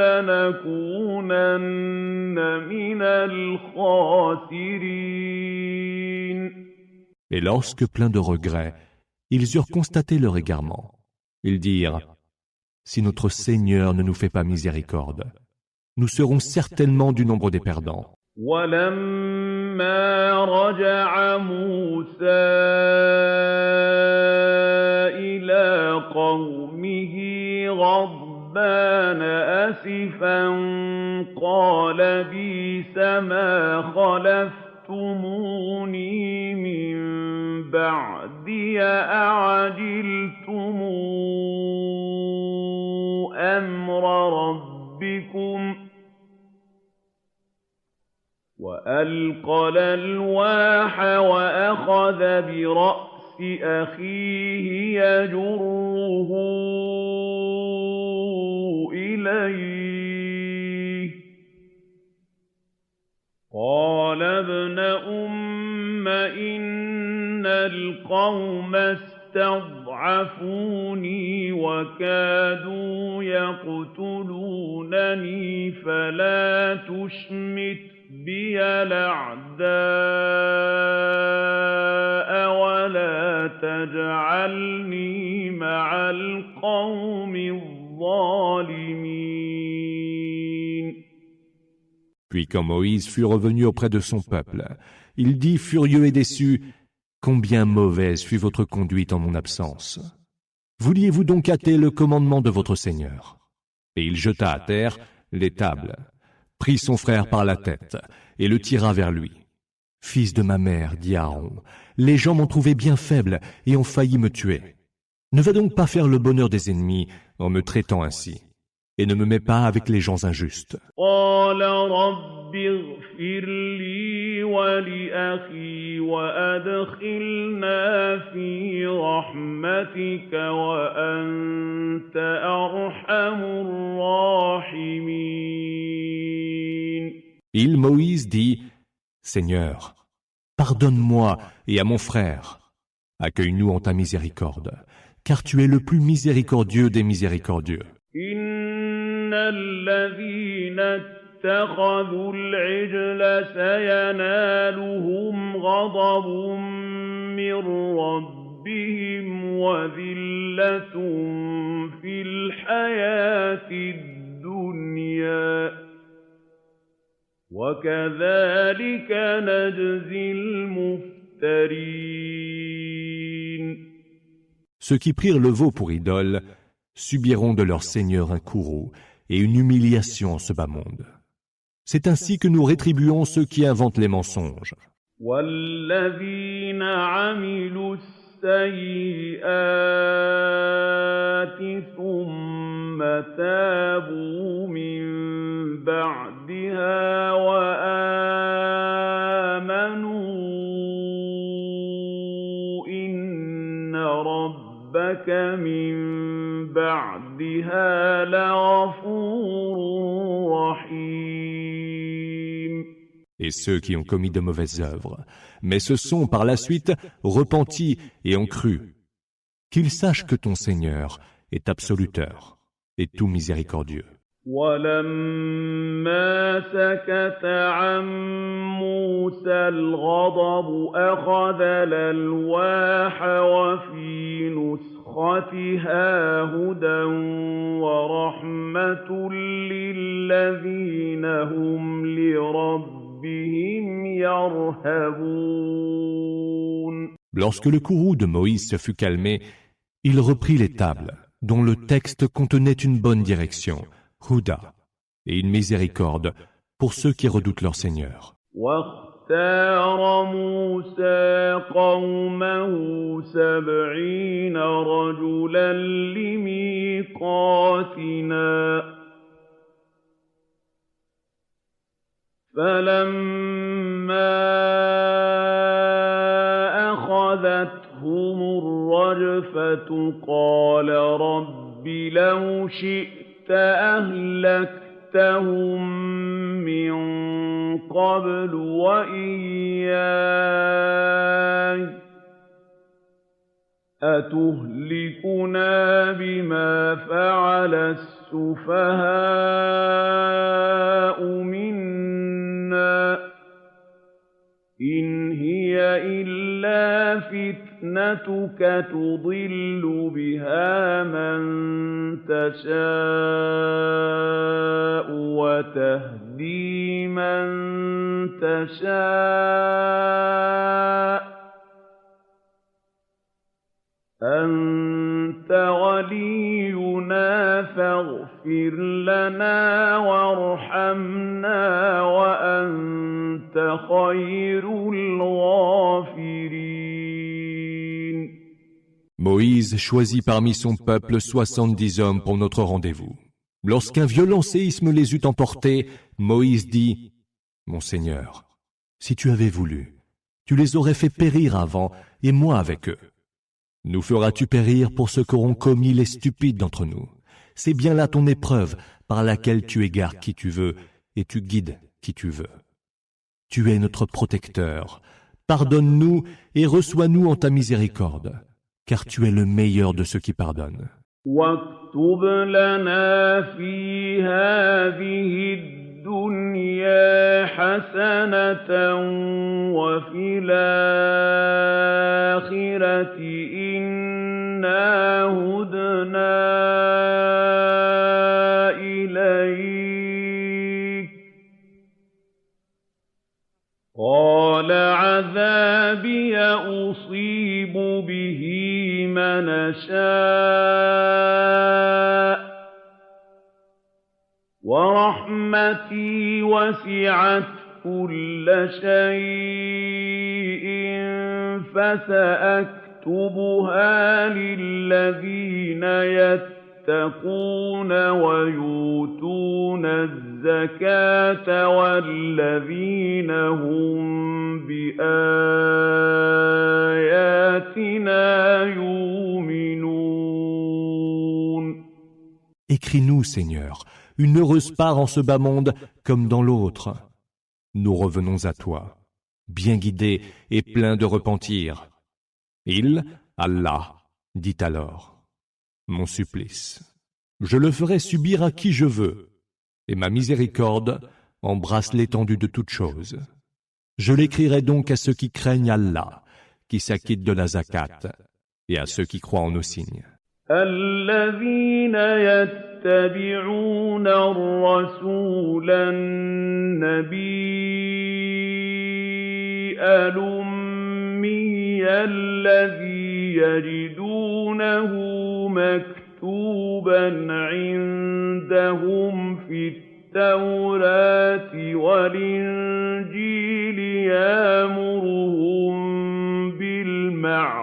لَنَكُونَنَّ مِنَ الْخَاسِرِينَ. Et lorsque, pleins de regrets, ils eurent constaté leur égarement, ils dirent: si notre Seigneur ne nous fait pas miséricorde, nous serons certainement du nombre des perdants. وَلَمَّا رَجَعَ مُوسَىٰ إِلَىٰ قَوْمِهِ غَضْبَانَ أَسِفًا قَالَ بِئْسَ مَا خَلَفْتُمُونِي مِن بَعْدِيَ أَعَجِلْتُمْ أَمْرَ رَبِّكُمْ وَأَلْقَى الْأَلْوَاحَ وَأَخَذَ بِرَأْسِ أَخِيهِ يَجُرُّهُ إِلَيْهِ قال ابن إن القوم استضعفوني وكادوا يقتلونني فلا تشمت بي الأعداء ولا تجعلني مع القوم الظالمين. Puis quand Moïse fut revenu auprès de son peuple, il dit, furieux et déçu, « Combien mauvaise fut votre conduite en mon absence. Vouliez-vous donc hâter le commandement de votre Seigneur ?» Et il jeta à terre les tables, prit son frère par la tête et le tira vers lui. « Fils de ma mère, dit Aaron, les gens m'ont trouvé bien faible et ont failli me tuer. Ne va donc pas faire le bonheur des ennemis en me traitant ainsi, et ne me mets pas avec les gens injustes. » قال رب اغفر لي ولأخي وأدخلنا في رحمتك وأنت أرحم الراحمين. Il, Moïse, dit, « Seigneur, pardonne-moi et à mon frère. Accueille-nous en ta miséricorde, car tu es le plus miséricordieux des miséricordieux. » إن الذين اتخذوا العجل سينالهم غضب من ربهم وذلة في الحياة الدنيا وكذلك نجزي المفترين. Ceux qui prirent le veau pour idole subiront de leur Seigneur un courroux et une humiliation en ce bas monde. C'est ainsi que nous rétribuons ceux qui inventent les mensonges. وَالَّذِينَ عَمِلُوا السَّيِّئَاتِ ثُمَّ تَابُوا مِن بَعْدِهَا وَآمَنُوا إِنَّ رَبَّكَ مِن بعدها لغفور رحيم. Et ceux qui ont commis de mauvaises œuvres, mais se sont par la suite repentis et ont cru, qu'ils sachent que ton Seigneur est absoluteur et tout miséricordieux. ولما سكت عن موسى الغضب أخذ الألواح وفي نسختها هدى ورحمة للذين هم لربهم يرهبون. Lorsque le courroux de Moïse se fut calmé, il reprit les tables, dont le texte contenait une bonne direction, Huda, et une miséricorde pour ceux qui redoutent leur Seigneur. واختار موسى قومه 70 رجلا لميقاتنا فلما أخذتهم الرجفة قال رب لو شئت أهلكتهم من قبل وإياي أتهلكنا بما فعل السفهاء منا إن هي إلا فتنتك تضل بها من تشاء وتهدي من تشاء أنت ولينا فاغفر لنا وارحمنا وأنت خير الغافرين. Moïse choisit parmi son peuple 70 hommes pour notre rendez-vous. Lorsqu'un violent séisme les eut emportés, Moïse dit, « Mon Seigneur, si tu avais voulu, tu les aurais fait périr avant, et moi avec eux. Nous feras-tu périr pour ce qu'auront commis les stupides d'entre nous? C'est bien là ton épreuve par laquelle tu égares qui tu veux et tu guides qui tu veux. » Tu es notre protecteur. Pardonne-nous et reçois-nous en ta miséricorde, car tu es le meilleur de ceux qui pardonnent. واكتب لنا في هذه الدنيا حسنة وفي الآخرة إنا هدنا إليك قال عذابي أصيب به من أشاء ورحمتي وسعت كل شيء فسأكتبها للذين يتقون ويؤتون الزكاة والذين هم بآياتنا يؤمنون. Écris-nous, Seigneur, une heureuse part en ce bas monde comme dans l'autre. Nous revenons à toi, bien guidés et pleins de repentir. Il, Allah, dit alors, mon supplice, je le ferai subir à qui je veux, et ma miséricorde embrasse l'étendue de toutes choses. Je l'écrirai donc à ceux qui craignent Allah, qui s'acquittent de la zakat, et à ceux qui croient en nos signes. الذين يتبعون الرسول النبي الأمي الذي يجدونه مكتوبا عندهم في التوراة والإنجيل يأمرهم بالمعروف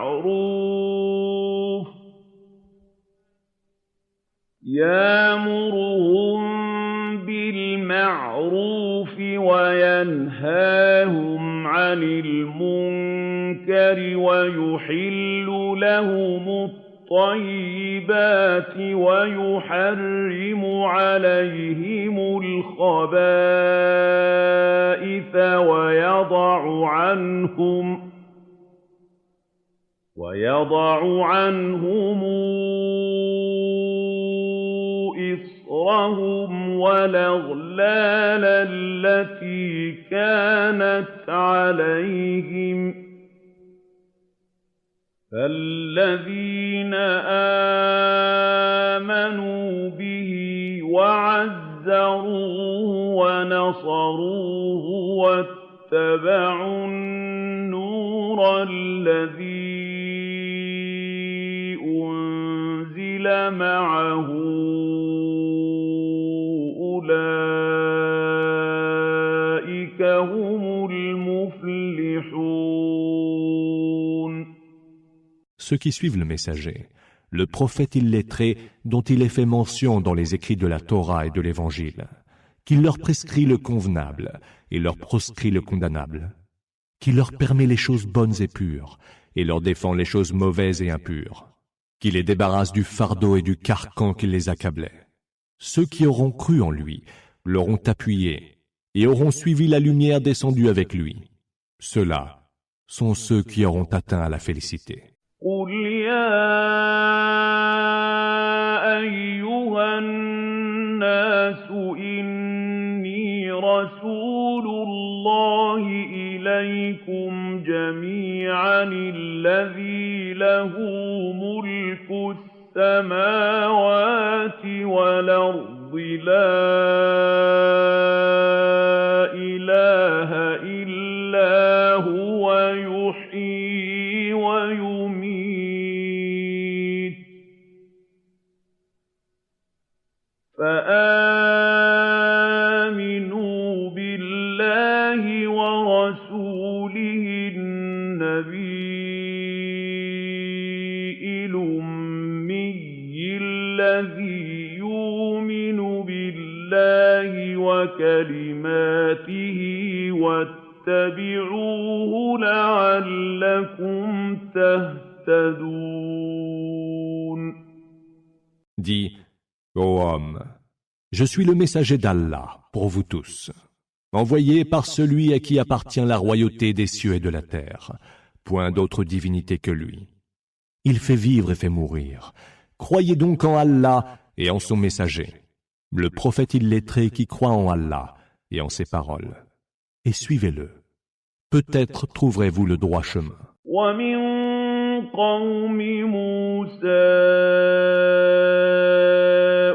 وينهاهم عن المنكر ويحل لهم الطيبات ويحرم عليهم الخبائث ويضع عنهم إصرهم والأغلال التي كانت عليهم فالذين آمنوا به وعزروه ونصروه واتبعوا النور الذي أنزل معه أولئك هم المفلحون. Ceux qui suivent le messager, le prophète illettré dont il est fait mention dans les écrits de la Torah et de l'Évangile, qu'il leur prescrit le convenable et leur proscrit le condamnable, qui leur permet les choses bonnes et pures et leur défend les choses mauvaises et impures, qui les débarrasse du fardeau et du carcan qui les accablait. Ceux qui auront cru en lui l'auront appuyé et auront suivi la lumière descendue avec lui. Ceux-là sont ceux qui auront atteint à la félicité. قل يا أيها الناس إني رسول الله إليكم جميعا الذي له ملك السماوات والأرض لا إله إلا هو يحيي ويميت فآمنوا بالله ورسوله النبي الأمي الذي يؤمن بالله وكلماته واتبعوه لعلكم تهتدون. Dis, ô homme, je suis le messager d'Allah pour vous tous. envoyé par celui à qui appartient la royauté des cieux et de la terre. Point d'autre divinité que lui. Il fait vivre et fait mourir. Croyez donc en Allah et en son messager, le prophète illettré qui croit en Allah et en ses paroles. Et suivez-le. Peut-être trouverez-vous le droit chemin. ومن قوم موسى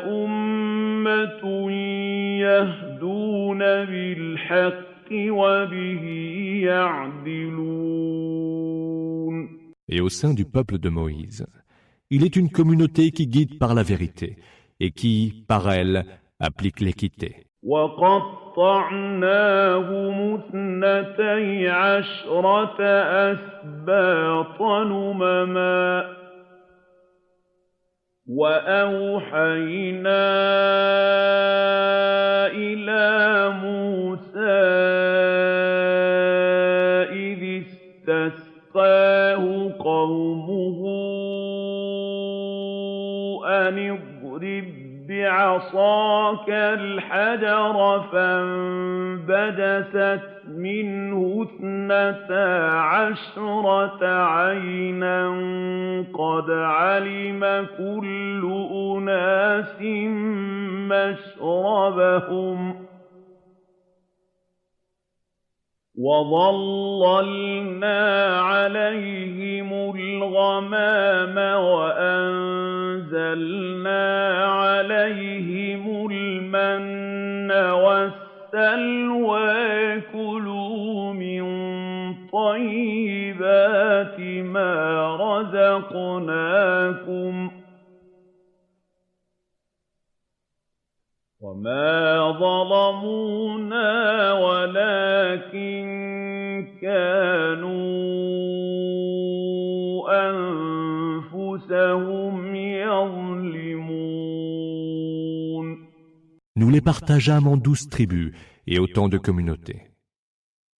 أمة يهدون بالحق وبه يعدلون. Et au sein du peuple de Moïse, il est une communauté qui guide par la vérité et qui, par elle, applique l'équité. وقطعناهم اثنتي عشرة أسباطا أمما وأوحينا إلى موسى إذ استسقاه قومه أن اضرب بعصاك الحجر فانبجست منه 12 عينا قد علم كل أناس مشربهم وظللنا عليهم الغمام وأنزلنا عليهم المن والسلوى كلوا من طيبات ما رزقناكم وما ظلمونا ولكن كانوا أنفسهم يظلمون. Nous les partageâmes en 12 tribus et autant de communautés.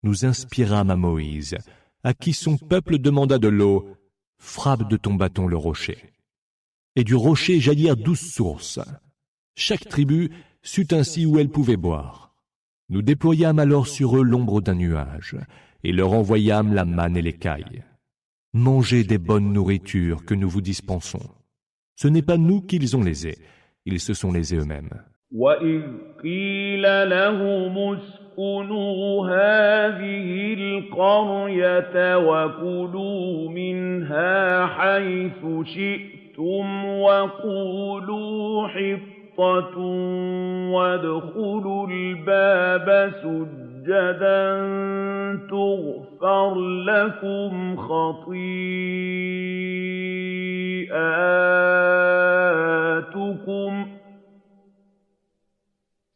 Nous inspirâmes à Moïse, à qui son peuple demanda de l'eau, frappe de ton bâton le rocher. Et du rocher jaillirent 12 sources. Chaque tribu sut ainsi où elle pouvait boire. Nous déployâmes alors sur eux l'ombre d'un nuage, et leur envoyâmes la manne et l'écaille. Mangez des bonnes nourritures que nous vous dispensons. Ce n'est pas nous qu'ils ont lésés, ils se sont lésés eux-mêmes. وَإِذْ قِيلَ لَهُمُ اسْكُنُوا هَٰذِهِ الْقَرْيَةَ وَكُلُوا مِنْهَا حَيْثُ شِئْتُمْ وَقُولُوا حِطَّةٌ وَادْخُلُوا الْبَابَ سُجَّدًا تُغْفَرْ لَكُمْ خَطِيئَاتُكُمْ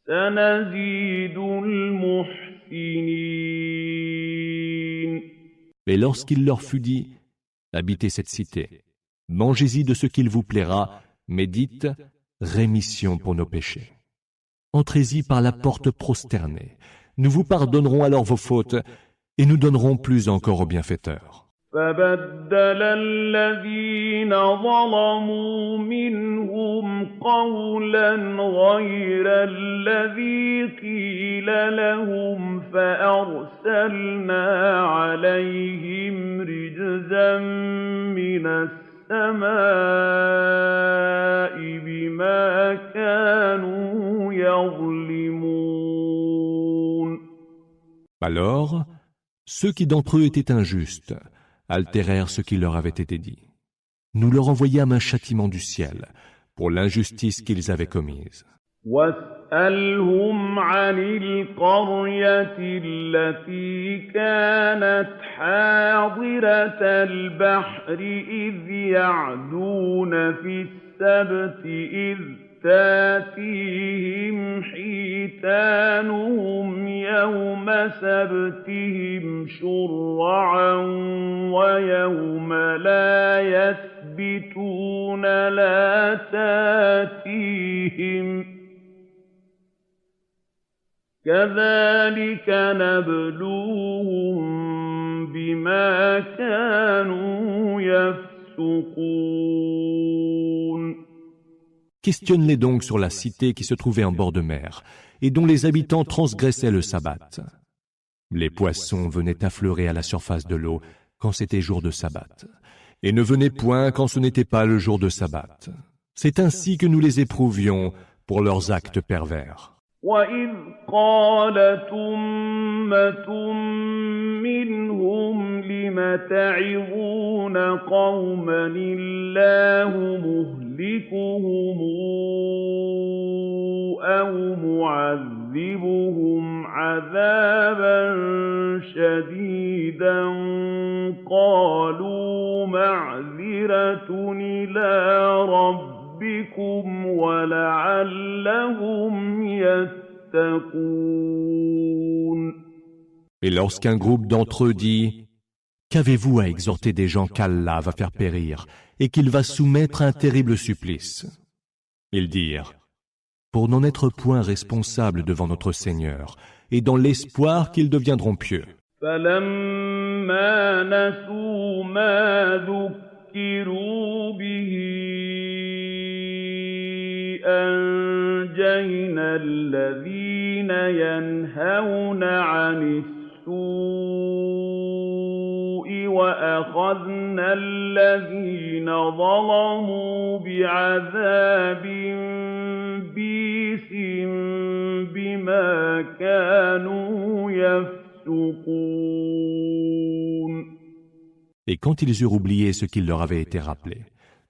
سَنَزِيدُ الْمُحْسِنِينَ. Et lorsqu'il leur fut dit, habitez cette cité, mangez-y de ce qu'il vous plaira, mais dites, rémission pour nos péchés. Entrez-y par la porte prosternée. Nous vous pardonnerons alors vos fautes et nous donnerons plus encore aux bienfaiteurs. فَبَدَّلَ الَّذِينَ ظَلَمُوا مِنْهُمْ قَوْلًا غَيْرَ الَّذِي قِيلَ لَهُمْ فَأَرْسَلْنَا عَلَيْهِمْ رِجْزًا مِّنَ السَّمَاءِ بِمَا كَانُوا يَظْلِمُونَ. Alors, ceux qui d'entre eux étaient injustes altérèrent ce qui leur avait été dit. Nous leur envoyâmes un châtiment du ciel pour l'injustice qu'ils avaient commise. وَاسْأَلْهُمْ عَنِ الْقَرْيَةِ الَّتِي كَانَتْ حَاضِرَةَ الْبَحْرِ إِذْ يَعْدُونَ فِي السَّبْتِ إِذْ تَأْتِيهِمْ حِيتَانُهُمْ يَوْمَ سَبْتِهِمْ شُرَّعًا وَيَوْمَ لَا يَسْبِتُونَ لَا تَأْتِيهِمْ كَذَلِكَ نَبْلُوهُم بِمَا كَانُوا يَفْسُقُونَ. Questionne-les donc sur la cité qui se trouvait en bord de mer et dont les habitants transgressaient le sabbat. Les poissons venaient affleurer à la surface de l'eau quand c'était jour de sabbat, et ne venaient point quand ce n'était pas le jour de sabbat. C'est ainsi que nous les éprouvions pour leurs actes pervers. وَإِذْ قَالَتْ أُمَّةٌ مِّنْهُمْ لِمَ تَعِظُونَ قَوْمًا اللَّهُ مُهْلِكُهُمْ أَوْ مُعَذِّبُهُمْ عَذَابًا شَدِيدًا قَالُوا مَعْذِرَةٌ إِلَىٰ رَبِّكُمْ وَلَعَلَّهُمْ يَتَّقُونَ. Et lorsqu'un groupe d'entre eux dit « Qu'avez-vous à exhorter des gens qu'Allah va faire périr et qu'il va soumettre à un terrible supplice ?» Ils dirent « Pour n'en être point responsables devant notre Seigneur et dans l'espoir qu'ils deviendront pieux. » فَلَمَّا نَسُوا مَا ذُكِّرُوا بِهِ أَنجَيْنَا الَّذِينَ يَنْهَوْنَ عَنِ السُّوءِ وَأَخَذْنَا الَّذِينَ ظَلَمُوا بِعَذَابٍ بِئْسٍ بِمَا كَانُوا يَفْسُقُونَ. Et quand ils eurent oublié ce qui leur avait été rappelé,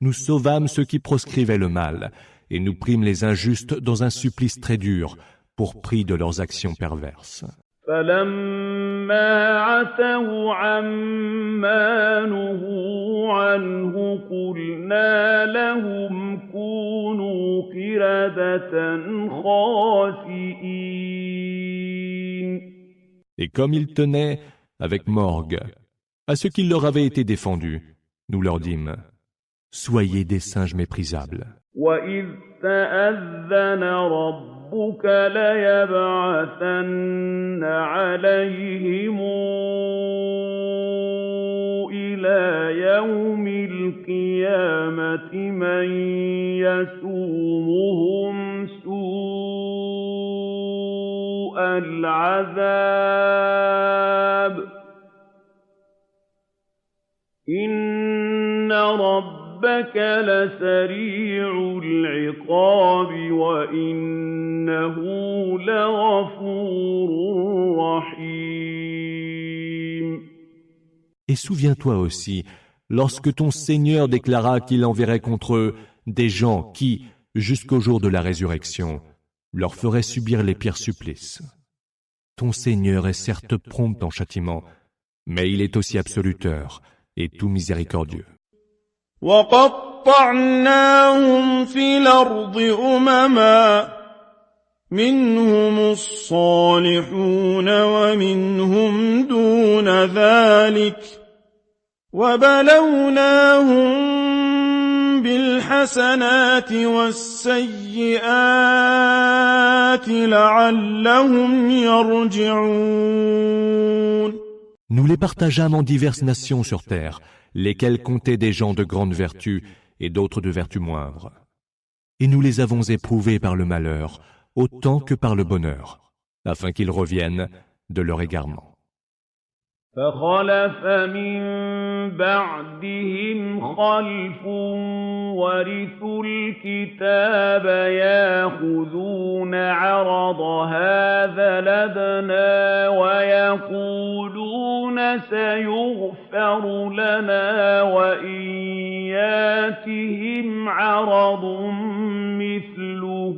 nous sauvâmes ceux qui proscrivaient le mal, et nous prîmes les injustes dans un supplice très dur, pour prix de leurs actions perverses. فَلَمَّا عَتَوْا عَمَّا نُهُوا عَنْهُ قُلْنَا لَهُمْ كُونُوا قِرَدَةً خَاسِئِينَ. Et comme ils tenaient, avec morgue, à ce qui leur avait été défendu, nous leur dîmes « Soyez des singes méprisables. » وَإِذْ تَأَذَّنَ رَبُّكَ لَيَبْعَثَنَّ عَلَيْهِمْ إِلَىٰ يَوْمِ الْقِيَامَةِ مَن يَسُومُهُمْ سُوءَ الْعَذَابِ ۗ إِنَّ رَبَّكَ لَسَرِيعُ الْعِقَابِ وَإِنَّهُ لَغَفُورٌ رَّحِيمٌ. Et souviens-toi aussi, lorsque ton Seigneur déclara qu'il enverrait contre eux des gens qui, jusqu'au jour de la résurrection, leur feraient subir les pires supplices. Ton Seigneur est certes prompt en châtiment, mais il est aussi absoluteur et tout miséricordieux. وَقَطَّعْنَاهُمْ فِي الْأَرْضِ أُمَمًا مِّنْهُمُ الصَّالِحُونَ وَمِنْهُمْ دُونَ ذَلِكَ وَبَلَوْنَاهُم بِالْحَسَنَاتِ وَالسَّيِّئَاتِ لَعَلَّهُمْ يَرْجِعُونَ. Nous les partageâmes en diverses nations sur terre, lesquelles comptaient des gens de grande vertu et d'autres de vertu moindre. Et nous les avons éprouvés par le malheur, autant que par le bonheur, afin qu'ils reviennent de leur égarement. فَخَلَفَ مِن بَعْدِهِمْ خَلْفٌ وَرِثُوا الْكِتَابَ يَأْخُذُونَ عَرَضَ هَٰذَا الْأَدْنَىٰ وَيَقُولُونَ سَيُغْفَرُ لَنَا وَإِن يَأْتِهِمْ عَرَضٌ مِّثْلُهُ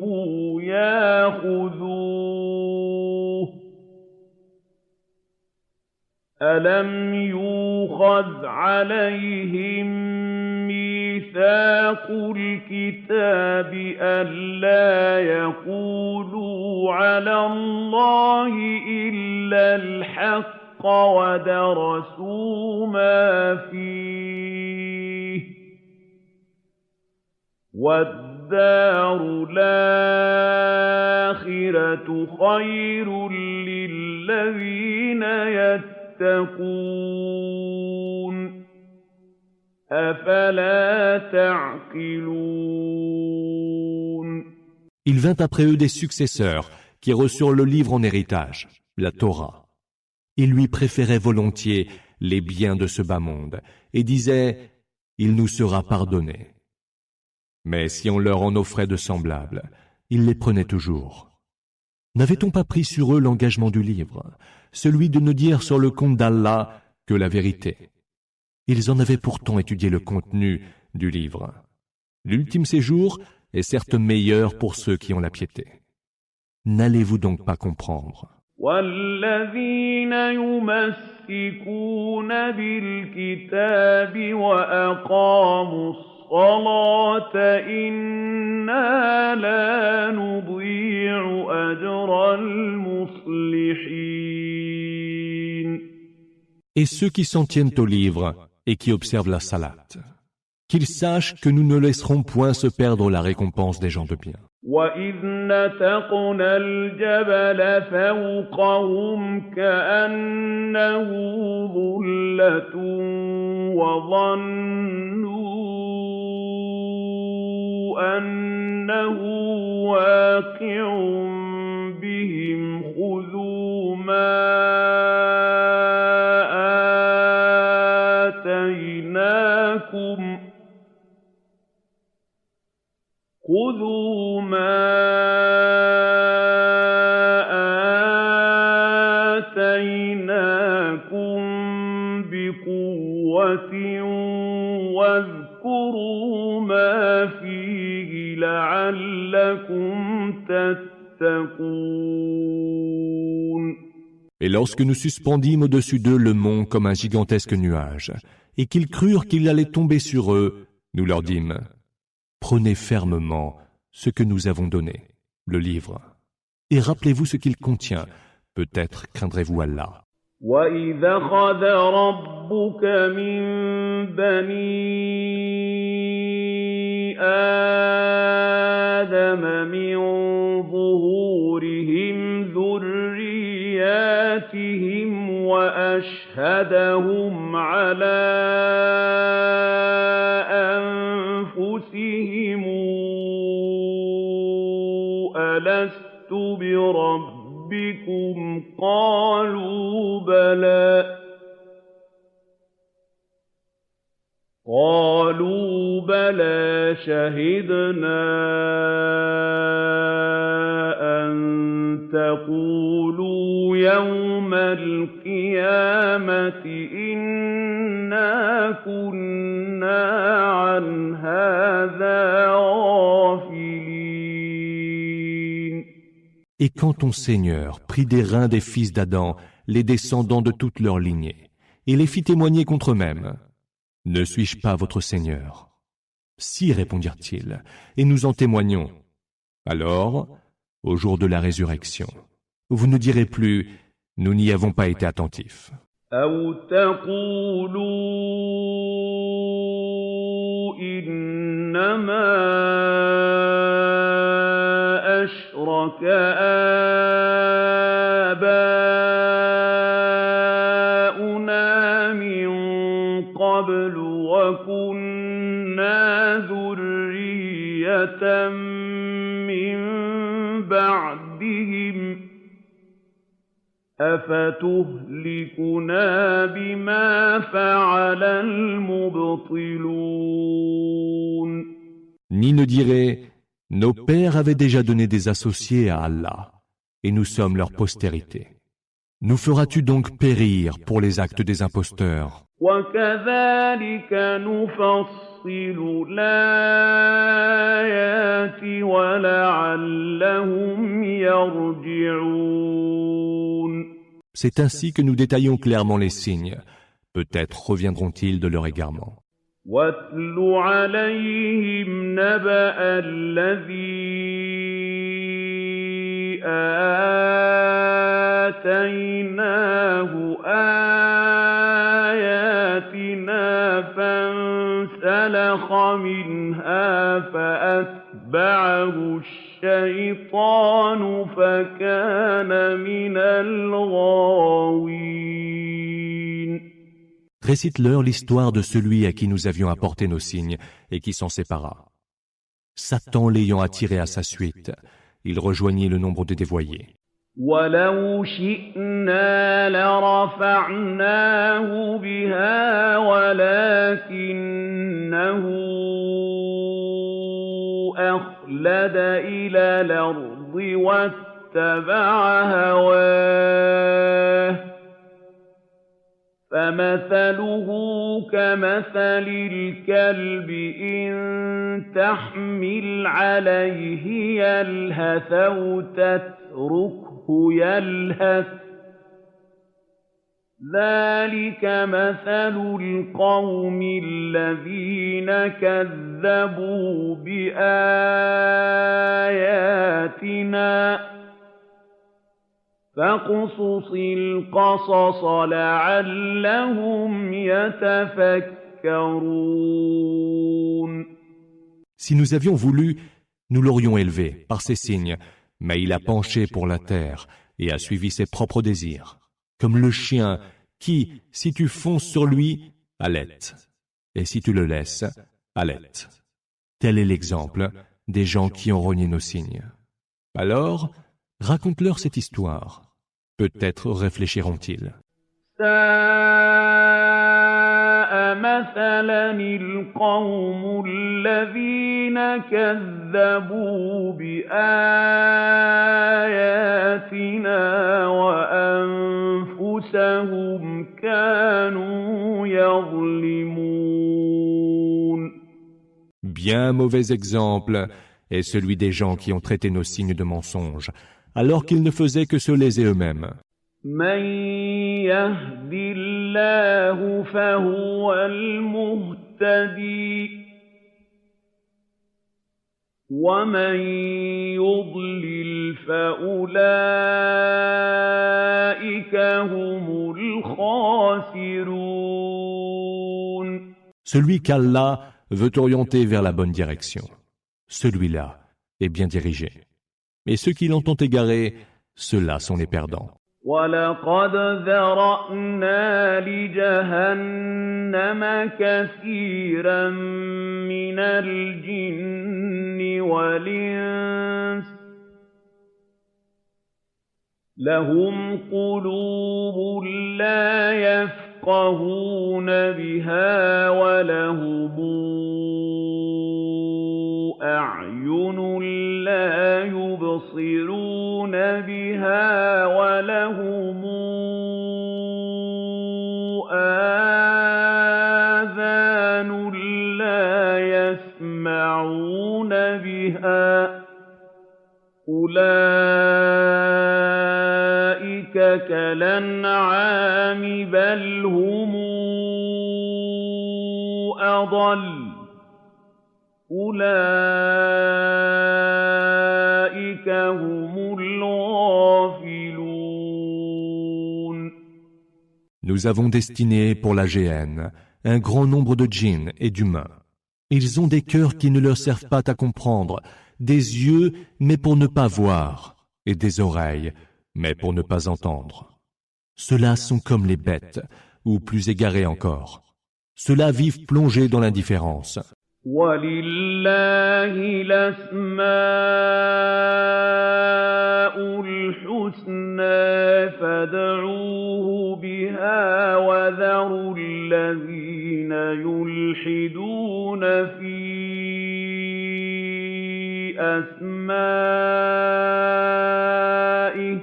يَأْخُذُوهُ ۚ أَلَمْ يُؤْخَذْ عَلَيْهِم مِّيثَاقُ الْكِتَابِ أَلَّا يَقُولُوا عَلَى اللَّهِ إِلَّا الْحَقَّ وَدَرَسُوا مَا فِيهِ ۗ وَالدَّارُ الْآخِرَةُ خَيْرٌ لِّلَّذِينَ يَتَّقُونَ ۗ أَفَلَا تَعْقِلُونَ. Il vint après eux des successeurs qui reçurent le livre en héritage, la Torah. Ils lui préféraient volontiers les biens de ce bas monde et disaient « Il nous sera pardonné ». Mais si on leur en offrait de semblables, ils les prenaient toujours. N'avait-on pas pris sur eux l'engagement du livre, celui de ne dire sur le compte d'Allah que la vérité? Ils en avaient pourtant étudié le contenu du livre. L'ultime séjour est certes meilleur pour ceux qui ont la piété. N'allez-vous donc pas comprendre? والذين يمسكون بالكتاب وأقاموا الصلاة إنا لا نضيع أجر المصلحين. Et ceux qui s'en tiennent au livre et qui observent la salate, qu'ils sachent que nous ne laisserons point se perdre la récompense des gens de bien. وَإِذْ نَتَقْنَا الْجَبَلَ فَوْقَهُمْ كَأَنَّهُ ظُلَّةٌ وَظَنُّوا أَنَّهُ وَاقِعٌ بِهِمْ خُذُوا ما آتَيْنَاكُمْ بِقُوَّةٍ وَاذْكُرُوا مَا فِيهِ لَعَلَّكُمْ تَتَّقُونَ. Et lorsque nous suspendîmes au-dessus d'eux le mont comme un gigantesque nuage, et qu'ils crurent qu'il allait tomber sur eux, nous leur dîmes « Prenez fermement ce que nous avons donné, le livre, et rappelez-vous ce qu'il contient, peut-être craindrez-vous Allah. » وَإِذْ أَخَذَ رَبُّكَ مِن بَنِي آدَمَ مِن ظُهُورِهِمْ ذُرِّيَّاتِهِمْ وَأَشْهَدَهُمْ عَلَىٰ أَنفُسِهِمْ أَلَسْتُ بِرَبِّكُمْ قَالُوا بَلَىٰ شَهِدْنَا أَن تَقُولُوا يَوْمَ الْقِيَامَةِ إِنَّا كُنَّا عَنْ هَٰذَا غَافِلِينَ. Et quand ton Seigneur prit des reins des fils d'Adam, les descendants de toute leur lignée, et les fit témoigner contre eux-mêmes, ne suis-je pas votre Seigneur? Si, répondirent-ils, et nous en témoignons. Alors, au jour de la résurrection, vous ne direz plus, nous n'y avons pas été attentifs. أَوْ تَقُولُوا إِنَّمَا أَشْرَكَ آبَاؤُنَا مِن قَبْلُ وَكُنَّا ذُرِّيَّةً مِّن بَعْدِهِمْ أَفَتُهْلِكُنَا بِمَا فَعَلَ الْمُبْطِلُونَ. Ni ne dirait, nos pères avaient déjà donné des associés à Allah, et nous sommes leur postérité. Nous feras-tu donc périr pour les actes des imposteurs? وَكَذَلِكَ نُفَصِّلُ الْآيَاتِ وَلَعَلَّهُمْ يَرْجِعُونَ. C'est ainsi que nous détaillons clairement les signes. Peut-être reviendront-ils de leur égarement. وَاتْلُ عَلَيْهِمْ نَبَأَ الَّذِي آتَيْنَاهُ آيَاتِنَا فَانسَلَخَ مِنْهَا فَأَتْبَعَهُ الشَّيْطَانُ فَكَانَ مِنَ الْغَاوِينَ. Récite-leur l'histoire de celui à qui nous avions apporté nos signes et qui s'en sépara. Satan l'ayant attiré à sa suite, il rejoignit le nombre des dévoyés. وَلَوْ شِئْنَا لَرَفَعْنَاهُ بِهَا وَلَٰكِنَّهُ أَخْلَدَ إِلَى الْأَرْضِ وَاتَّبَعَ هَوَاهُ ۚ فَمَثَلُهُ كَمَثَلِ الْكَلْبِ إِن تَحْمِلْ عَلَيْهِ يَلْهَثْ أَوْ تَتْرُكْهُ يَلْهَث ۚ ذَٰلِكَ مَثَلُ الْقَوْمِ الَّذِينَ كَذَّبُوا بِآيَاتِنَا ۚ فَاقْصُصِ الْقَصَصَ لَعَلَّهُمْ يَتَفَكَّرُونَ. Si nous avions voulu, nous l'aurions élevé par ses signes, mais il a penché pour la terre et a suivi ses propres désirs, comme le chien qui, si tu fonces sur lui, halète, et si tu le laisses, halète. Tel est l'exemple des gens qui ont renié nos signes. Alors, raconte-leur cette histoire. Peut-être réfléchiront-ils. سَاءَ مَثَلًا الْقَوْمُ الَّذِينَ كَذَّبُوا بِآيَاتِنَا وَأَنفُسَهُمْ كَانُوا يَظْلِمُونَ. Bien mauvais exemple est celui des gens qui ont traité nos signes de mensonges, alors qu'ils ne faisaient que se léser eux-mêmes. مَن يَهْدِ اللَّهُ فَهُوَ الْمُهْتَدِي ۖ وَمَن يُضْلِلْ فَأُولَٰئِكَ هُمُ الْخَاسِرُونَ. Celui qu'Allah veut orienter vers la bonne direction, celui-là est bien dirigé. Et ceux qui l'ont égaré, ceux-là sont les perdants. وَلَقَدْ ذَرَأْنَا لِجَهَنَّمَ كَثِيرًا مِّنَ الْجِنِّ وَالْإِنسِ ۖ لَهُمْ قُلُوبٌ لَّا يَفْقَهُونَ بِهَا وَلَهُمْ أَعْيُنٌ لَّا يُبْصِرُونَ بِهَا وَلَهُمْ آذَانٌ لَّا يَسْمَعُونَ بِهَا ۚ أُولَٰئِكَ كَالْأَنْعَامِ بَلْ هُمْ أَضَلُّ ۚ أُولَٰئِكَ هُمُ الْغَافِلُونَ. Nous avons destiné pour la géhenne un grand nombre de djinns et d'humains. Ils ont des cœurs qui ne leur servent pas à comprendre, des yeux, mais pour ne pas voir, et des oreilles, mais pour ne pas entendre. Ceux-là sont comme les bêtes, ou plus égarés encore. Ceux-là vivent plongés dans l'indifférence. وَلِلَّهِ الْأَسْمَاءُ الْحُسْنَىٰ فَادْعُوهُ بِهَا وَذَرُوا الَّذِينَ يُلْحِدُونَ فِي أَسْمَائِهِ ۚ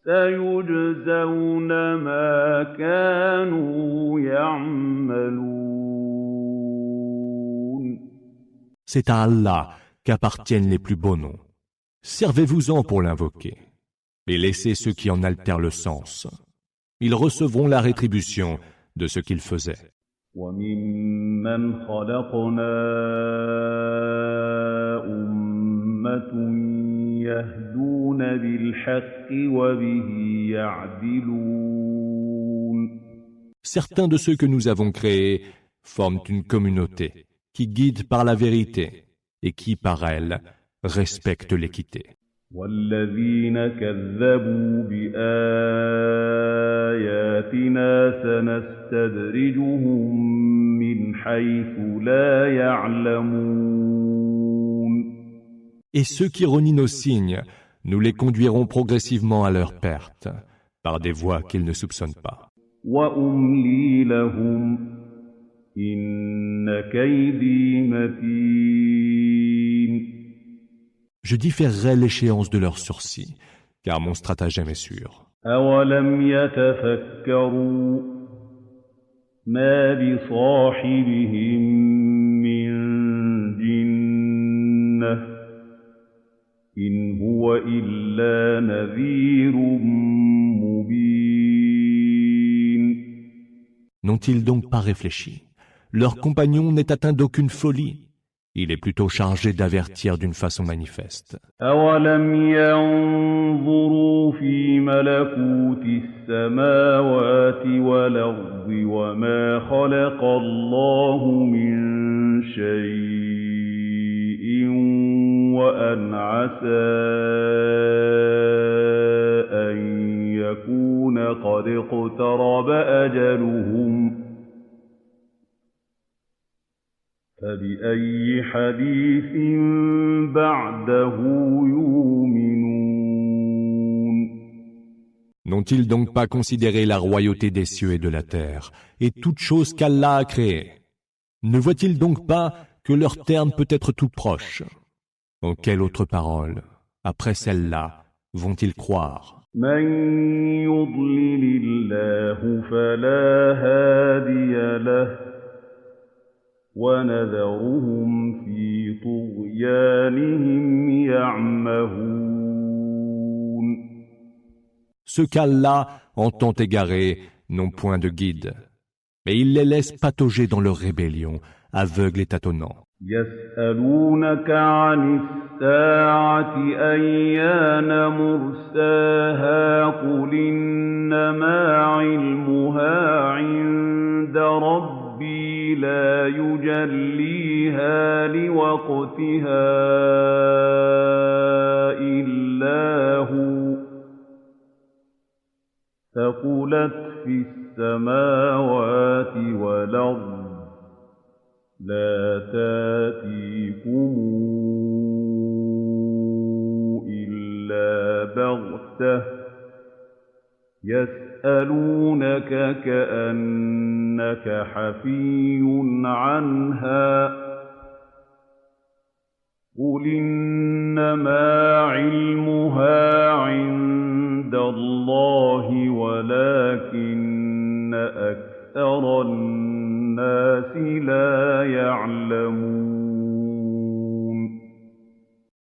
سَيُجْزَوْنَ مَا كَانُوا يَعْمَلُونَ. C'est à Allah qu'appartiennent les plus beaux noms. Servez-vous-en pour l'invoquer, et laissez ceux qui en altèrent le sens. Ils recevront la rétribution de ce qu'ils faisaient. وَمِمَّنْ خَلَقْنَا أُمَّةٌ يَهْدُونَ بِالْحَقِّ وَبِهِ يَعْدِلُونَ. Certains de ceux que nous avons créés forment une communauté qui guide par la vérité et qui, par elle, respecte l'équité. وَالَّذِينَ كَذَّبُوا بِآيَاتِنَا سَنَسْتَدْرِجُهُم مِّنْ حَيْثُ لَا يَعْلَمُونَ. Et ceux qui renient nos signes, nous les conduirons progressivement à leur perte, par des voies qu'ils ne soupçonnent pas. وأملي لهم إن كيدي متين Je différerai l'échéance de leurs sursis, car mon stratagème est sûr. أولم يتفكروا ما بصاحبهم من جنة إن هو إلا نذير مبين N'ont-ils donc pas réfléchi? Leur compagnon n'est atteint d'aucune folie. Il est plutôt chargé d'avertir d'une façon manifeste. أولم ينظروا في ملكوت السماوات والأرض وما خلق الله من شيء وأن عسى أن يكون قد اقترب أجلهم فبأي حديث بعده يؤمنون N'ont-ils donc pas considéré la royauté des cieux et de la terre, et toute chose qu'Allah a créée? Ne voient-ils donc pas que leur terme peut être tout proche? En quelle autre parole, après celle-là, vont-ils croire? من يضلل الله فلا هادي له وَنَذَرُهُمْ فِي طُغْيَانِهِمْ يَعْمَهُونَ Ceux qu'Allah entend égarer n'ont point de guide, mais il les laisse patauger dans leur rébellion, aveugles et tâtonnants. يَسْأَلُونَكَ عَنِ السَّاعَةِ أَيَّانَ مُرْسَاهَا قُلْ إِنَّمَا عِلْمُهَا عِندَ رَبِّي لَا يُجَلِّيهَا لِوَقْتِهَا إِلَّا هُوَ ثَقُلَتْ فِي السَّمَاوَاتِ وَالْأَرْضِ لا تاتيكم إلا بغتة يسألونك كأنك حفي عنها قل إنما علمها عند الله ولكن أكثر الناس لا يعلمون.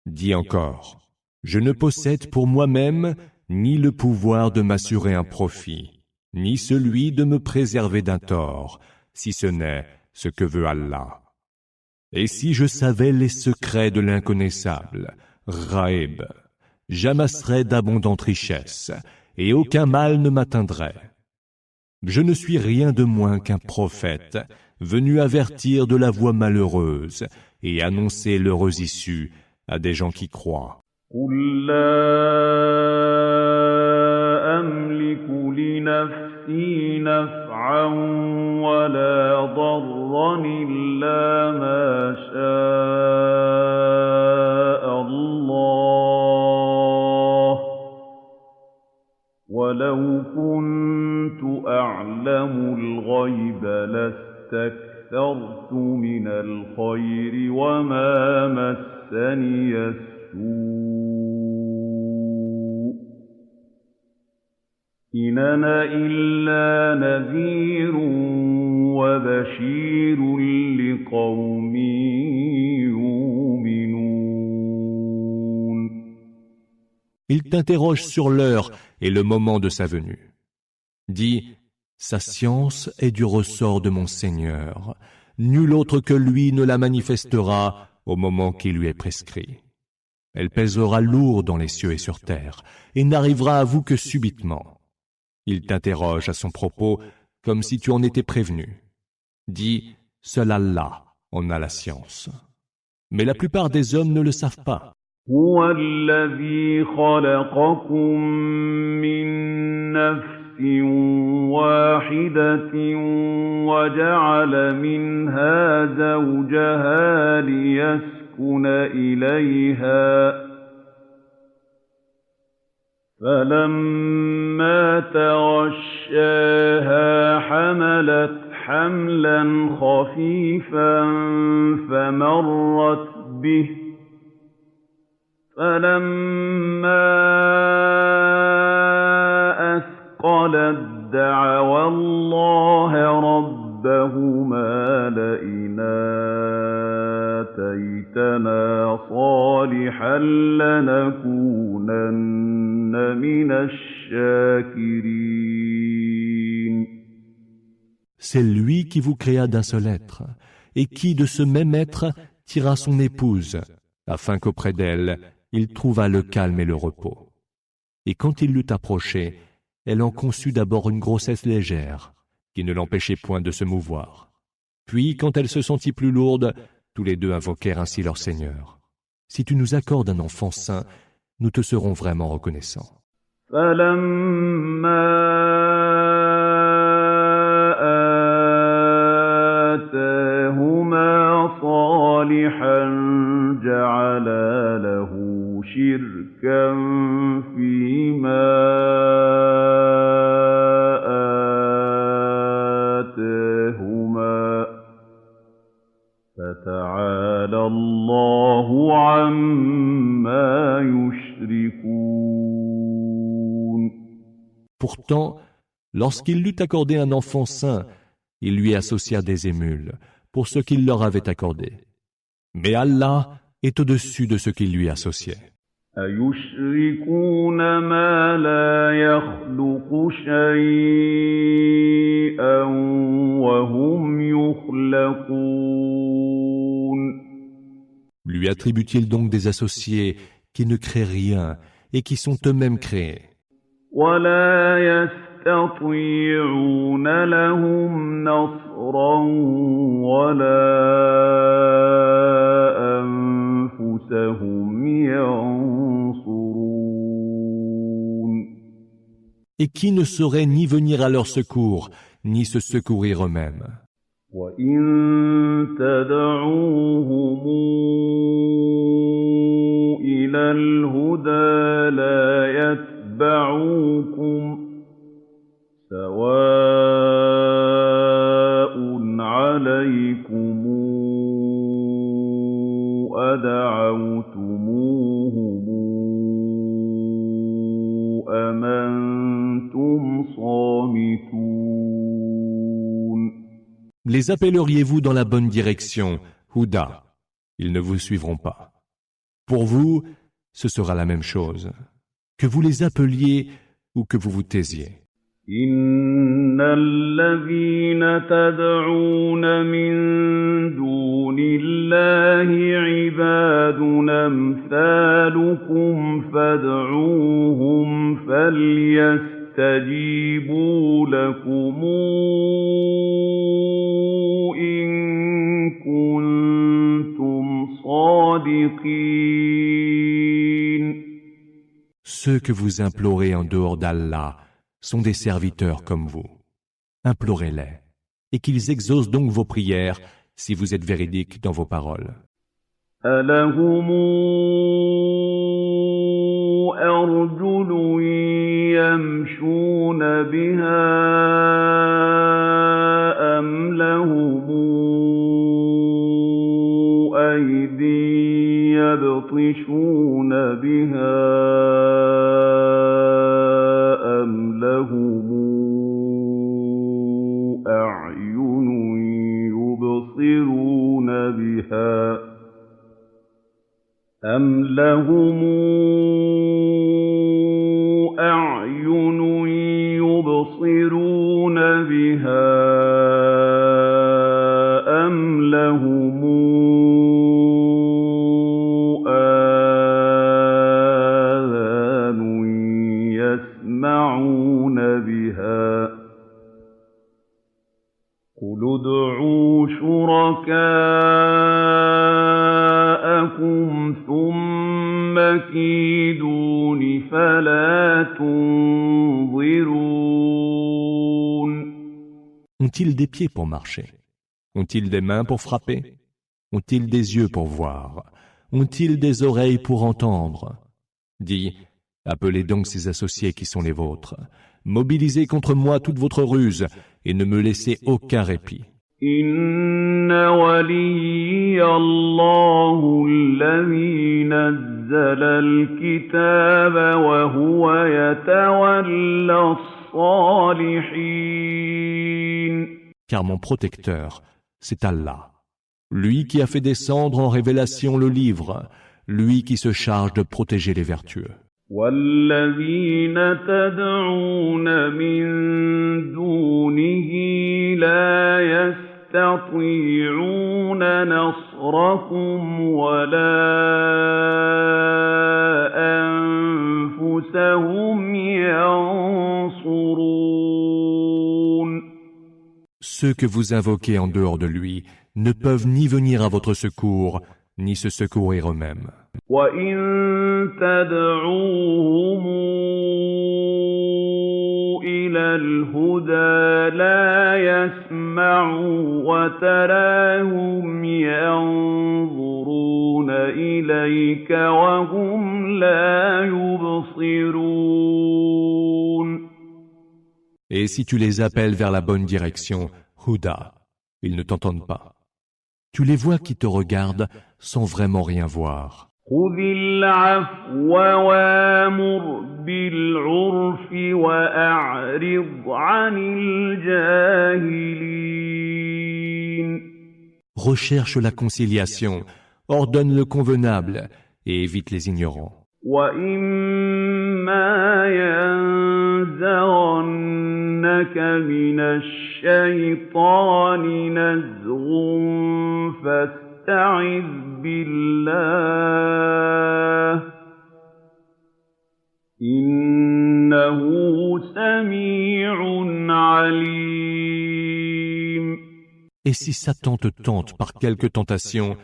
Dis encore, je ne possède pour moi-même ni le pouvoir de m'assurer un profit, ni celui de me préserver d'un tort, si ce n'est ce que veut Allah. Et si je savais les secrets de l'inconnaissable, Ghaib, j'amasserais d'abondantes richesses, et aucun mal ne m'atteindrait. Je ne suis rien de moins qu'un prophète, venu avertir de la voie malheureuse et annoncer l'heureuse issue à des gens qui croient. قل لا أملك لنفسي نفعا ولا ضرا إلا ما شاء الله ولو كنت أعلم الغيب لاستكثرت من الخير وما مسني السوء إن أنا إلا نذير وبشير لقوم يؤمنون. Il t'interroge sur l'heure et le moment de sa venue. Dis, sa science est du ressort de mon Seigneur. Nul autre que lui ne la manifestera au moment qui lui est prescrit. Elle pèsera lourd dans les cieux et sur terre, et n'arrivera à vous que subitement. Il t'interroge à son propos comme si tu en étais prévenu. Dis, seul Allah en a la science. Mais la plupart des hommes ne le savent pas. هو الذي خلقكم من نفس واحدة وجعل منها زوجها ليسكن إليها فَلَمَّا تَغَشَّاهَا حَمَلَتْ حَمْلًا خَفِيفًا فَمَرَّتْ بِهِ ۖ فَلَمَّا أَثْقَلَتْ دَعَوَا اللَّهَ رَبَّهُمَا لَئِنْ آتَيْتَنَا صَالِحًا لَّنَكُونَنَّ مِنَ الشَّاكِرِينَ. C'est lui qui vous créa d'un seul être, et qui de ce même être tira son épouse, afin qu'auprès d'elle, il trouvât le calme et le repos. Et quand il l'eut approchée, elle en conçut d'abord une grossesse légère, qui ne l'empêchait point de se mouvoir. Puis, quand elle se sentit plus lourde, tous les deux invoquèrent ainsi leur Seigneur. Si tu nous accordes un enfant saint, nous te serons vraiment reconnaissants. صالحا جعلا له شركا فيما آتاهما فتعالى الله عما يشركون. Pourtant, lorsqu'il l'eut accordé un enfant saint, il lui associa des émules pour ce qu'il leur avait accordé. Mais Allah est au-dessus de ce qu'il lui associait. أَيُشْرِكُونَ مَا لَا يَخْلُقُ شَيْئًا وَهُمْ يُخْلَقُونَ. Lui attribue-t-il donc des associés qui ne créent rien et qui sont eux-mêmes créés? وَلَا يَسْتَطِيعُونَ لَهُمْ نَصْرًا وَلَا أَنفُسَهُمْ يَنصُرُونَ. Et qui ne saurait ni venir à leur secours, ni se secourir eux-mêmes. وَإِن تَدْعُوهُمْ إِلَى الْهُدَىٰ لَا يَتَّبِعُوكُمْ سَوَاءٌ عَلَيْكُمْ أَدَعَوْتُمُوهُمْ أَمْ أَنتُمْ صَامِتُونَ. Les appelleriez-vous dans la bonne direction, Houda? Ils ne vous suivront pas. Pour vous, ce sera la même chose, que vous les appeliez ou que vous vous taisiez. إِنَّ الَّذِينَ تَدْعُونَ مِن دُونِ اللَّهِ عِبَادٌ أَمْثَالُكُمْ فَادْعُوهُمْ فَلْيَسْتَجِيبُوا لَكُمْ إِن كُنتُمْ صَادِقِينَ. Ceux que vous implorez en dehors d'Allah sont des serviteurs comme vous. Implorez-les, et qu'ils exaucent donc vos prières si vous êtes véridiques dans vos paroles. أَلَهُمْ أَرْجُلٌ يَمْشُونَ بِهَا أَمْ لَهُمْ أَيْدٍ يَبْطِشُونَ بِهَا أَمْ لَهُمْ أَعْيُنٌ يُبْصِرُونَ بِهَا أَمْ لَهُمْ أَعْيُنٌ يُبْصِرُونَ بِهَا أَمْ لَهُمْ آذَانٌ يَسْمَعُونَ بِهَا قُلِ ادْعُوا شُرَكَاءَكُمْ ثُمَّ كِيدُونِ فَلَا تُنظِرُونَ. Ont-ils des pieds pour marcher? Ont-ils des mains pour frapper? Ont-ils des yeux pour voir? Ont-ils des oreilles pour entendre? Dis, Appelez donc ces associés qui sont les vôtres. Mobilisez contre moi toute votre ruse et ne me laissez aucun répit. إن وليي الله الذي نزل الكتاب وهو يتولى الصالحين. Car mon protecteur, c'est Allah. Lui qui a fait descendre en révélation le livre, lui qui se charge de protéger les vertueux. والذين تدعون من دونه لا يستطيعون نصركم ولا أنفسهم ينصرون. Ceux que vous invoquez en dehors de lui ne peuvent ni venir à votre secours, ni se secourir eux-mêmes. وَإِن تَدْعُوهُمْ إِلَى الْهُدَىٰ لَا يَسْمَعُوا وَتَرَاهُمْ يَنظُرُونَ إِلَيْكَ وَهُمْ لَا يُبْصِرُونَ. Et si tu les appelles vers la bonne direction, Huda, ils ne t'entendent pas. Tu les vois qui te regardent sans vraiment rien voir. خُذِ الْعَفْوَ وَأْمُرْ بِالْعُرْفِ وَأَعْرِضْ عَنِ الْجَاهِلِينَ. Recherche la conciliation, ordonne le convenable et évite les ignorants. وَإِمَّا يَنزَغَنَّكَ مِنَ الشَّيْطَانِ نَزْغٌ فَاسْتَعِذْ بِاللَّهِ إِنَّهُ سَمِيعٌ عَلِيمٌ. Et si Satan te tente par quelque tentation,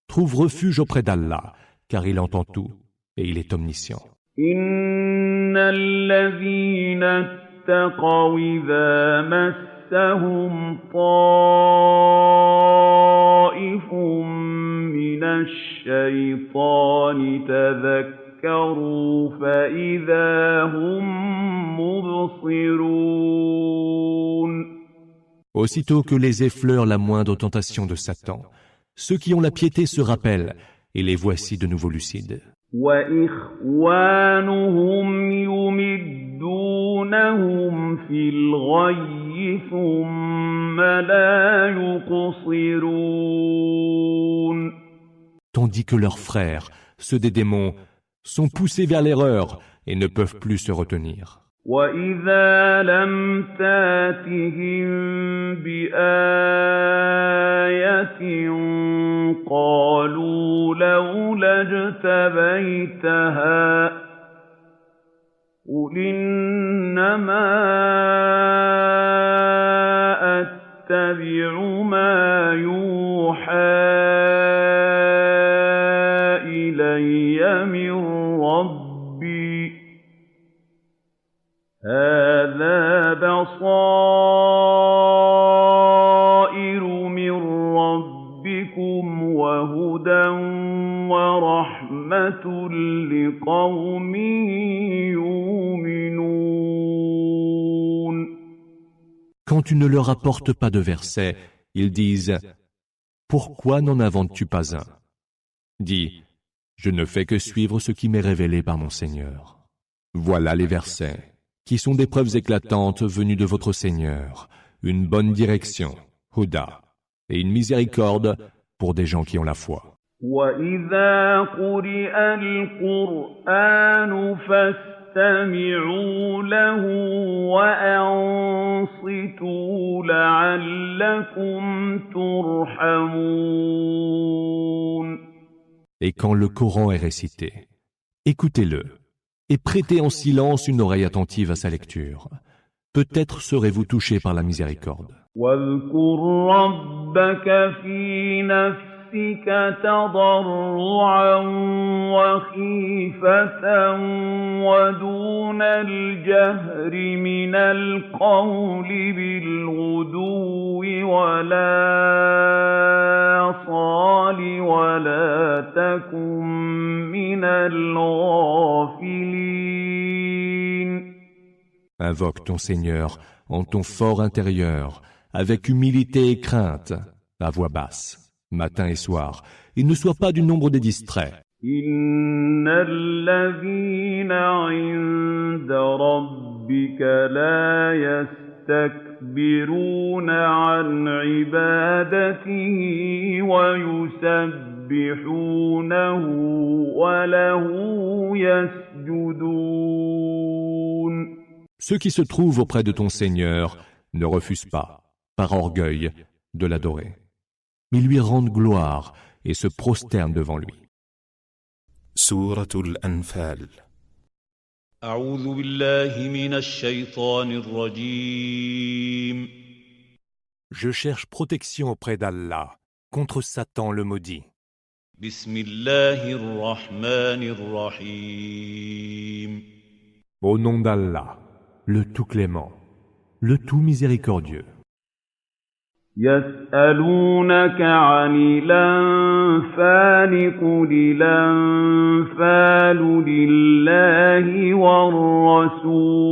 trouve refuge auprès d'Allah, car il entend tout et il est omniscient. إِنَّ الَّذِينَ اتَّقَوْا إِذَا مَسَّهُمْ طَائِفٌ مِّنَ الشَّيْطَانِ تَذَكَّرُوا فَإِذَا هُم مُّبْصِرُونَ. Aussitôt que les effleure la moindre tentation de Satan, ceux qui ont la piété se rappellent, et les voici de nouveau lucides. وَإِخْوَانُهُمْ يُمِدُّونَهُمْ فِي الْغَيِّ ثُمَّ لَا يُقْصِرُونَ. Tandis que leurs frères, ceux des démons, sont poussés vers l'erreur et ne peuvent plus se retenir. وَإِذَا لَمْ تَأْتِهِم بِآيَةٍ قَالُوا لَوْلَا اجْتَبَيْتَهَا قُلْ إِنَّمَا أَتَّبِعُ مَا يُوحَىٰ إِلَيَّ مِن رَّبِّي هَٰذَا بَصَائِرُ مِن رَّبِّكُمْ وَهُدًى وَرَحْمَةٌ لِّقَوْمٍ يُؤْمِنُونَ. Quand tu ne leur apportes pas de versets, ils disent « Pourquoi n'en inventes-tu pas un ?» Dis « Je ne fais que suivre ce qui m'est révélé par mon Seigneur. » Voilà les versets, qui sont des preuves éclatantes venues de votre Seigneur, une bonne direction, Huda, et une miséricorde pour des gens qui ont la foi. وَإِذَا قُرِئَ الْقُرْآنُ فَاسْتَمِعُوا لَهُ وَأَنصِتُوا لَعَلَّكُمْ تُرْحَمُونَ. Et quand le Coran est récité, écoutez-le, et prêtez en silence une oreille attentive à sa lecture. Peut-être serez-vous touchés par la miséricorde. وَاذْكُر رَّبَّكَ فِي نَفْسِكَ تَضَرُّعًا وَخِيفَةً وَدُونَ الْجَهْرِ مِنَ الْقَوْلِ بِالْغُدُوِّ وَالْآصَالِ وَلَا تَكُن مِّنَ الْغَافِلِينَ. Invoque ton Seigneur en ton fort intérieur, avec humilité et crainte, à voix basse, matin et soir, et ne sois pas du nombre des distraits. إن الذين عند ربك لا يستكبرون عن عبادته ويسبحونه وله يسجدون. Ceux qui se trouvent auprès de ton Seigneur ne refusent pas, par orgueil, de l'adorer. Ils lui rendent gloire et se prosternent devant lui. سورة الأنفال. أعوذ بالله من الشيطان الرجيم. Je cherche protection auprès d'Allah contre Satan le maudit. بسم الله الرحمن الرحيم. Au nom d'Allah, le tout clément, le tout miséricordieux. يسألونك عن الأنفال قل الأنفال لله والرسول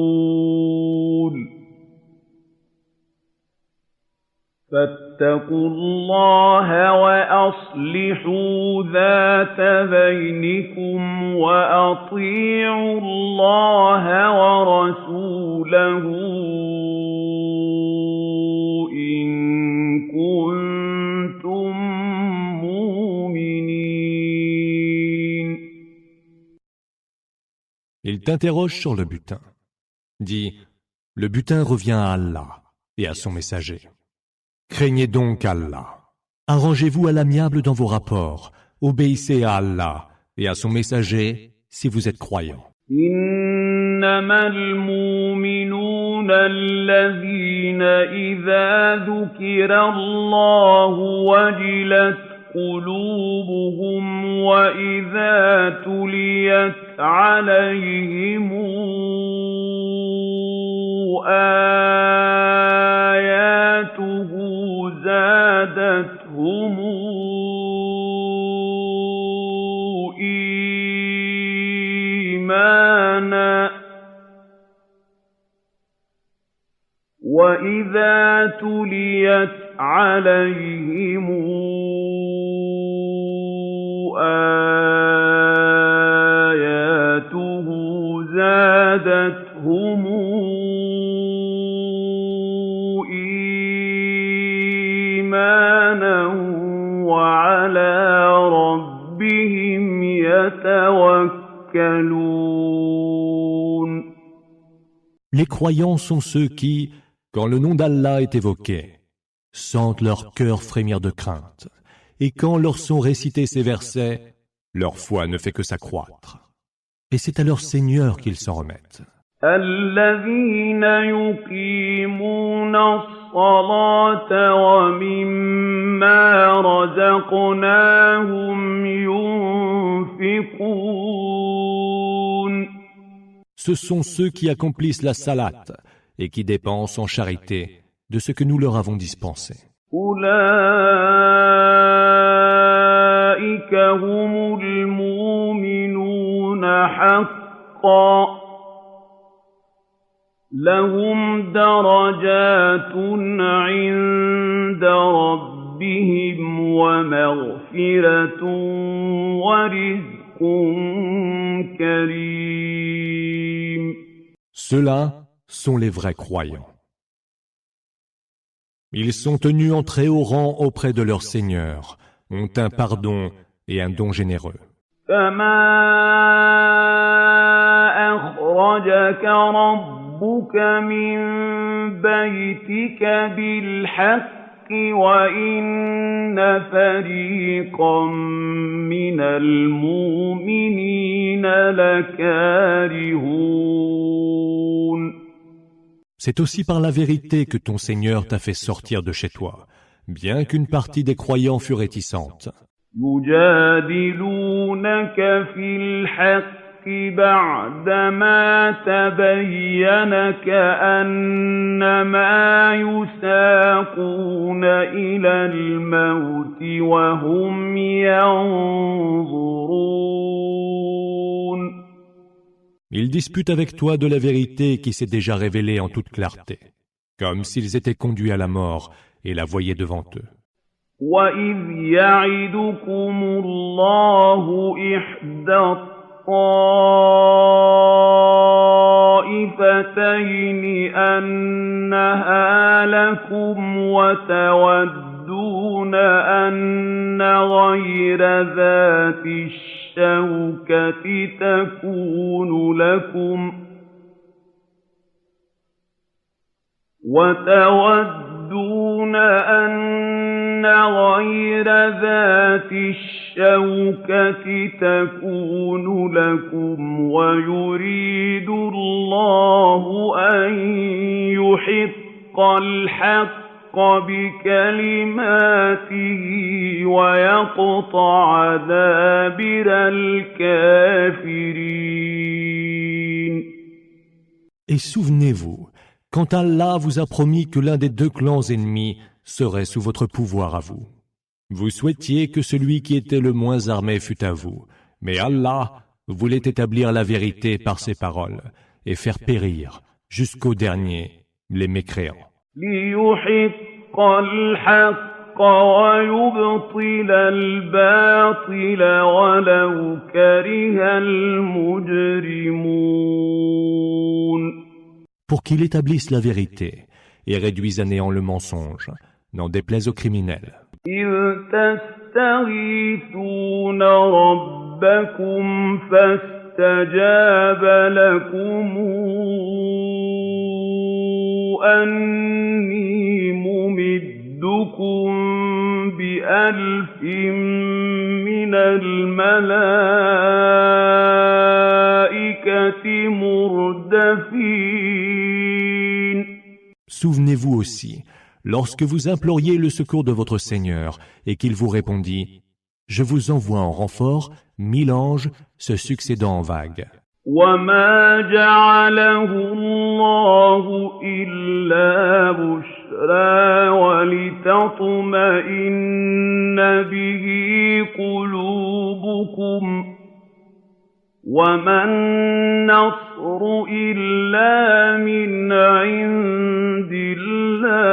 فاتقوا الله وأصلحوا ذات بينكم وأطيعوا الله ورسوله إن كنتم مؤمنين. Il t'interroge sur le butin. Dis, le butin revient à Allah et à son messager. Craignez donc Allah. Arrangez-vous à l'amiable dans vos rapports. Obéissez à Allah et à son messager si vous êtes croyants. إنما المؤمنون الذين إذا ذكر الله وجلت قلوبهم وإذا تليت عليهم آياته زادتهم إيمانا وإذا تليت عليهم آياته زادتهم إيمانا وعلى ربهم يتوكلون. Les croyants sont ceux qui, quand le nom d'Allah est évoqué, sentent leur cœur frémir de crainte, et quand leur sont récités ces versets, leur foi ne fait que s'accroître. Et c'est à leur Seigneur qu'ils s'en remettent. الذين يقيمون الصلاة ومما رزقناهم ينفقون. Ce sont ceux qui accomplissent la salate et qui dépensent en charité de ce que nous leur avons dispensé. أولئك هم المؤمنون حقا لهم درجات عند ربهم ومغفرة ورزق كريم. Ceux-là sont les vrais croyants. Ils sont tenus en très haut rang auprès de leur Seigneur, ont un pardon et un don généreux. كما أخرجك ربك من بيتك بالحق وإن فريقا من المؤمنين لكارهون. C'est aussi par la vérité que ton Seigneur t'a fait sortir de chez toi, bien qu'une partie des croyants fût réticente. يجادلونك في الحق بعدما تبين كأنما يساقون إلى الموت وهم ينظرون. Ils disputent avec toi de la vérité qui s'est déjà révélée en toute clarté, comme s'ils étaient conduits à la mort et la voyaient devant eux. وَإِذْ يَعِدُكُمُ اللَّهُ إِحْدَى الطَّائِفَتَيْنِ أَنَّهَا لَكُمْ وَتَوَدُّونَ أَنَّ غَيْرَ ذَاتِ الشَّوْكَةِ تكون لكم ويريد الله أن يحق الحق بكلماته ويقطع دابر الكافرين. Et souvenez-vous, quand Allah vous a promis que l'un des deux clans ennemis serait sous votre pouvoir à vous. Vous souhaitiez que celui qui était le moins armé fût à vous, mais Allah voulait établir la vérité par ses paroles et faire périr jusqu'au dernier les mécréants. ليحق الحق ويبطل الباطل ولو كره المجرمون. Pour qu'il établisse la vérité et réduise à néant le mensonge, n'en déplaise aux criminels. إذ تستغيثون ربكم فاستجاب لكم أني ممدكم بألف من الملائكة مردفين. Souvenez-vous aussi, lorsque vous imploriez le secours de votre Seigneur et qu'il vous répondit « Je vous envoie en renfort 1000 anges se succédant en vagues. » وما جعله الله إلا بشرى ولتطمئن به قلوبكم وما النصر إلا من عند الله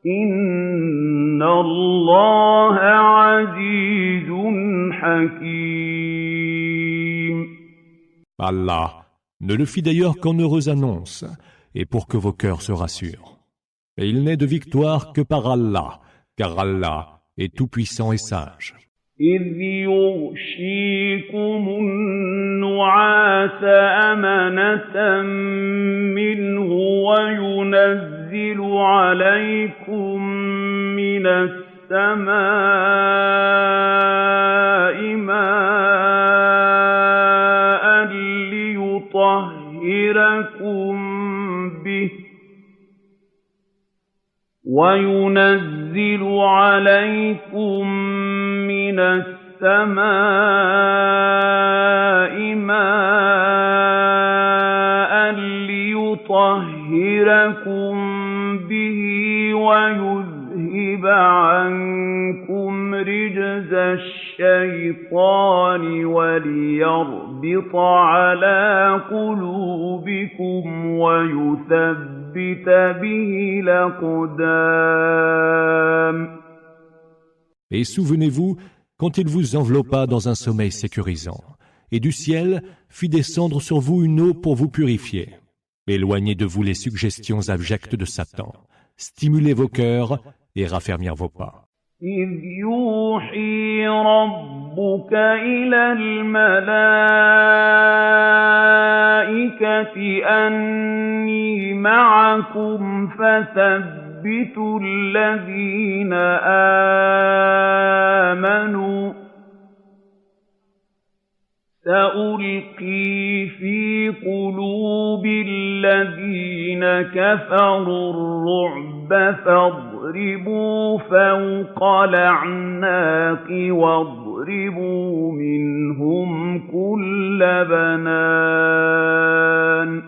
إن الله عزيز حكيم. Allah ne le fit d'ailleurs qu'en heureuse annonce et pour que vos cœurs se rassurent. Et il n'est de victoire que par Allah, car Allah est tout-puissant et sage. إذ يغشيكم النعاس أمنة منه وينزل عليكم من السماء ماء ليطهركم به وينزل عليكم من السماء ماء ليطهركم به ويذهب عنكم رجز الشيطان وليربط على قلوبكم ويثبت به الأقدام. Et souvenez-vous quand il vous enveloppa dans un sommeil sécurisant, et du ciel fit descendre sur vous une eau pour vous purifier. Éloignez de vous les suggestions abjectes de Satan, stimulez vos cœurs et raffermir vos pas. إذ يوحي ربك إلى الملائكة أني معكم فثبتوا الذين آمنوا سألقي في قلوب الذين كفروا الرعب فاضربوا فوق الأعناق واضربوا منهم كل بنان.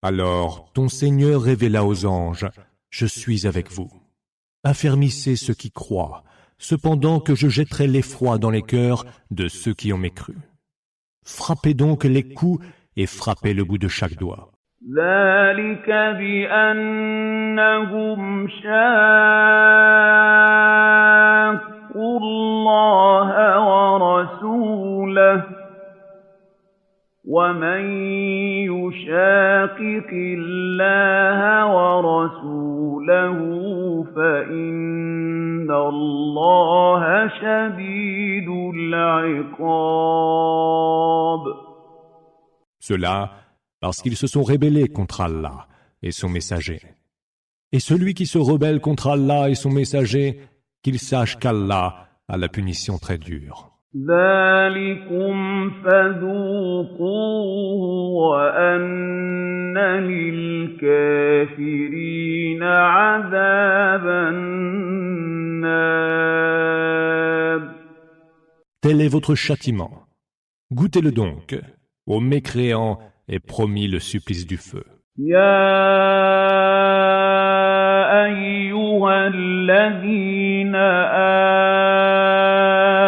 Alors ton Seigneur révéla aux anges, je suis avec vous. Affermissez ceux qui croient, cependant que je jetterai l'effroi dans les cœurs de ceux qui ont mécru. Frappez donc les coups et frappez le bout de chaque doigt. ذلك بأنهم شاقوا الله ورسوله ومن يشاقق الله ورسوله فإن الله شديد العقاب. Cela parce qu'ils se sont rébellés contre Allah et son messager. Et celui qui se rebelle contre Allah et son messager, qu'il sache qu'Allah a la punition très dure. ذلكم فذوقوه وأن للكافرين عذاب النار. Tel est votre châtiment. Goûtez-le donc. Aux mécréants est promis le supplice du feu. يا أيها الذين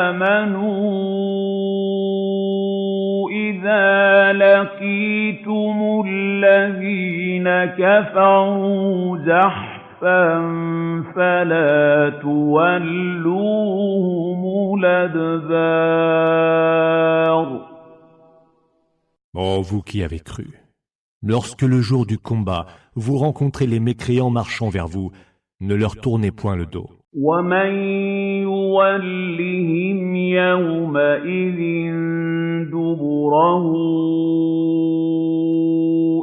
آمنوا إذا لقيتم الذين كفروا زحفا فلا تولوهم الأدبار. Ô vous qui avez cru, lorsque le jour du combat, vous rencontrez les mécréants marchant vers vous, ne leur tournez point le dos. ومن يولهم يومئذ دبره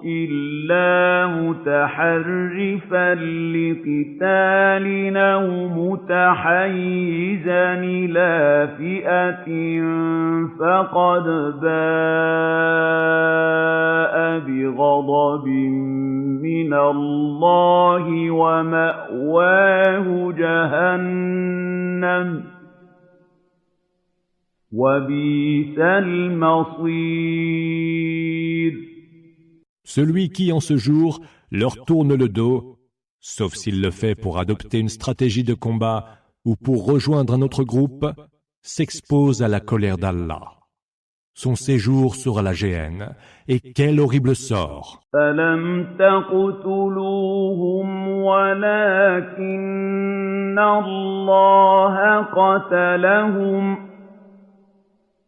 إلا متحرفا لقتال أو متحيزا إلى فئة فقد باء بغضب من الله ومأواه جهنم وبئس المصير. Celui qui, en ce jour, leur tourne le dos, sauf s'il le fait pour adopter une stratégie de combat ou pour rejoindre un autre groupe, s'expose à la colère d'Allah. Son séjour sera la géhenne, et quel horrible sort! أَلَمْ تَقْتُلُوهُمْ وَلَكِنَّ اللَّهَ قَتَلَهُمْ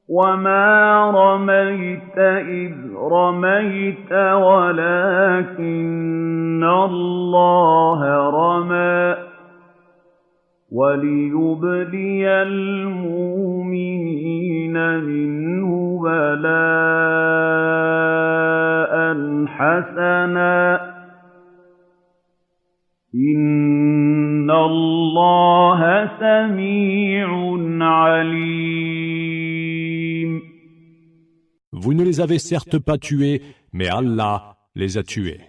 وَمَا رَمَيْتَ إِذْ رَمَيْتَ وَلَكِنَّ اللَّهَ رَمَى وَلِيُبْلِيَ الْمُؤْمِنِينَ مِنْهُ بَلَاءً حَسَنًا إِنَّ اللَّهَ سَمِيعٌ عَلِيمٌ. Vous ne les avez certes pas tués, mais Allah les a tués.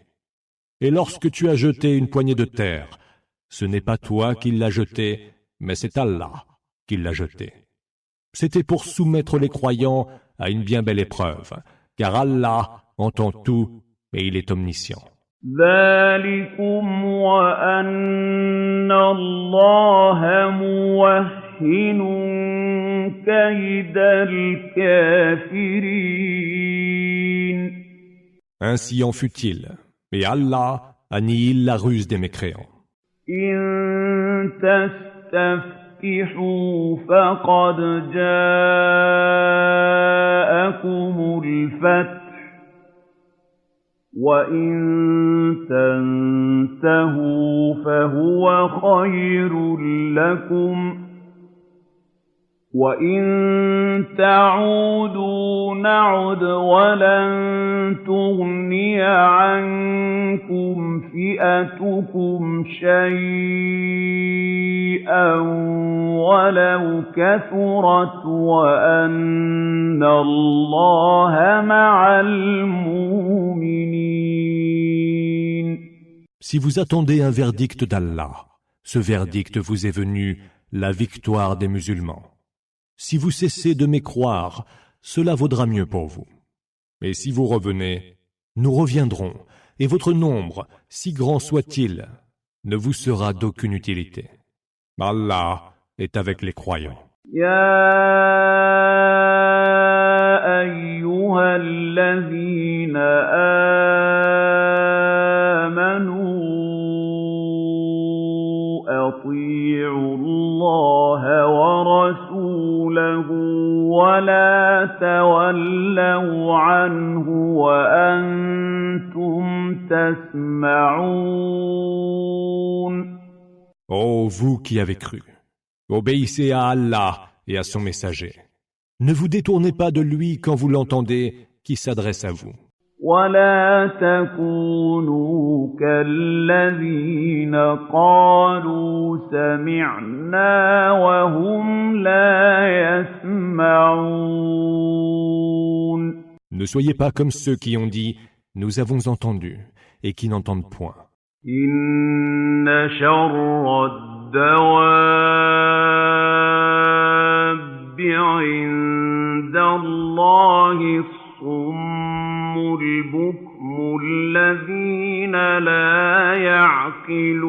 Et lorsque tu as jeté une poignée de terre, ce n'est pas toi qui l'as jeté, mais c'est Allah qui l'a jeté. C'était pour soumettre les croyants à une bien belle épreuve, car Allah entend tout et il est omniscient. ذَلِكُمْ وَأَنَّ اللَّهَ مُوَهِّنٌ كَيْدَ الْكَافِرِينَ. Ainsi en fut-il, et Allah annihile la ruse des mécréants. إِن تَسْتَفْتِحُوا فَقَدْ جَاءَكُمُ الْفَتْحُ وَإِن تَنْتَهُوا فَهُوَ خَيْرٌ لَكُمْ وَإِن تَعُودُوا نَعُدْ وَلَن تُغْنِيَ عَنكُمْ فِئَتُكُمْ شَيْئًا وَلَوْ كَثُرَتْ وَأَنَّ اللَّهَ مَعَ الْمُؤْمِنِينَ. Si vous attendez un verdict d'Allah, ce verdict vous est venu, la victoire des musulmans. Si vous cessez de mécroire, cela vaudra mieux pour vous. Mais si vous revenez, nous reviendrons, et votre nombre, si grand soit-il, ne vous sera d'aucune utilité. Allah est avec les croyants. يا أَيُّهَا الَّذِينَ آمَنُوا أَطِيعُوا اللَّهَ وَرَسُولَهُ وَلَا تَوَلَّوْا عَنْهُ وَأَنتُمْ تَسْمَعُونَ. Ô vous qui avez cru, obéissez à Allah et à son messager. Ne vous détournez pas de lui quand vous l'entendez qui s'adresse à vous. وَلَا تَكُونُوا كَالَّذِينَ قَالُوا سَمِعْنَا وَهُمْ لَا يَسْمَعُونَ. Ne soyez pas comme ceux qui ont dit « Nous avons entendu » et qui n'entendent point. إِنَّ شَرَّ الدَّوَابِّ عِندَ اللَّهِ الصُّمُّ الْبُكْمُ الَّذِينَ لَا يَعْقِلُونَ.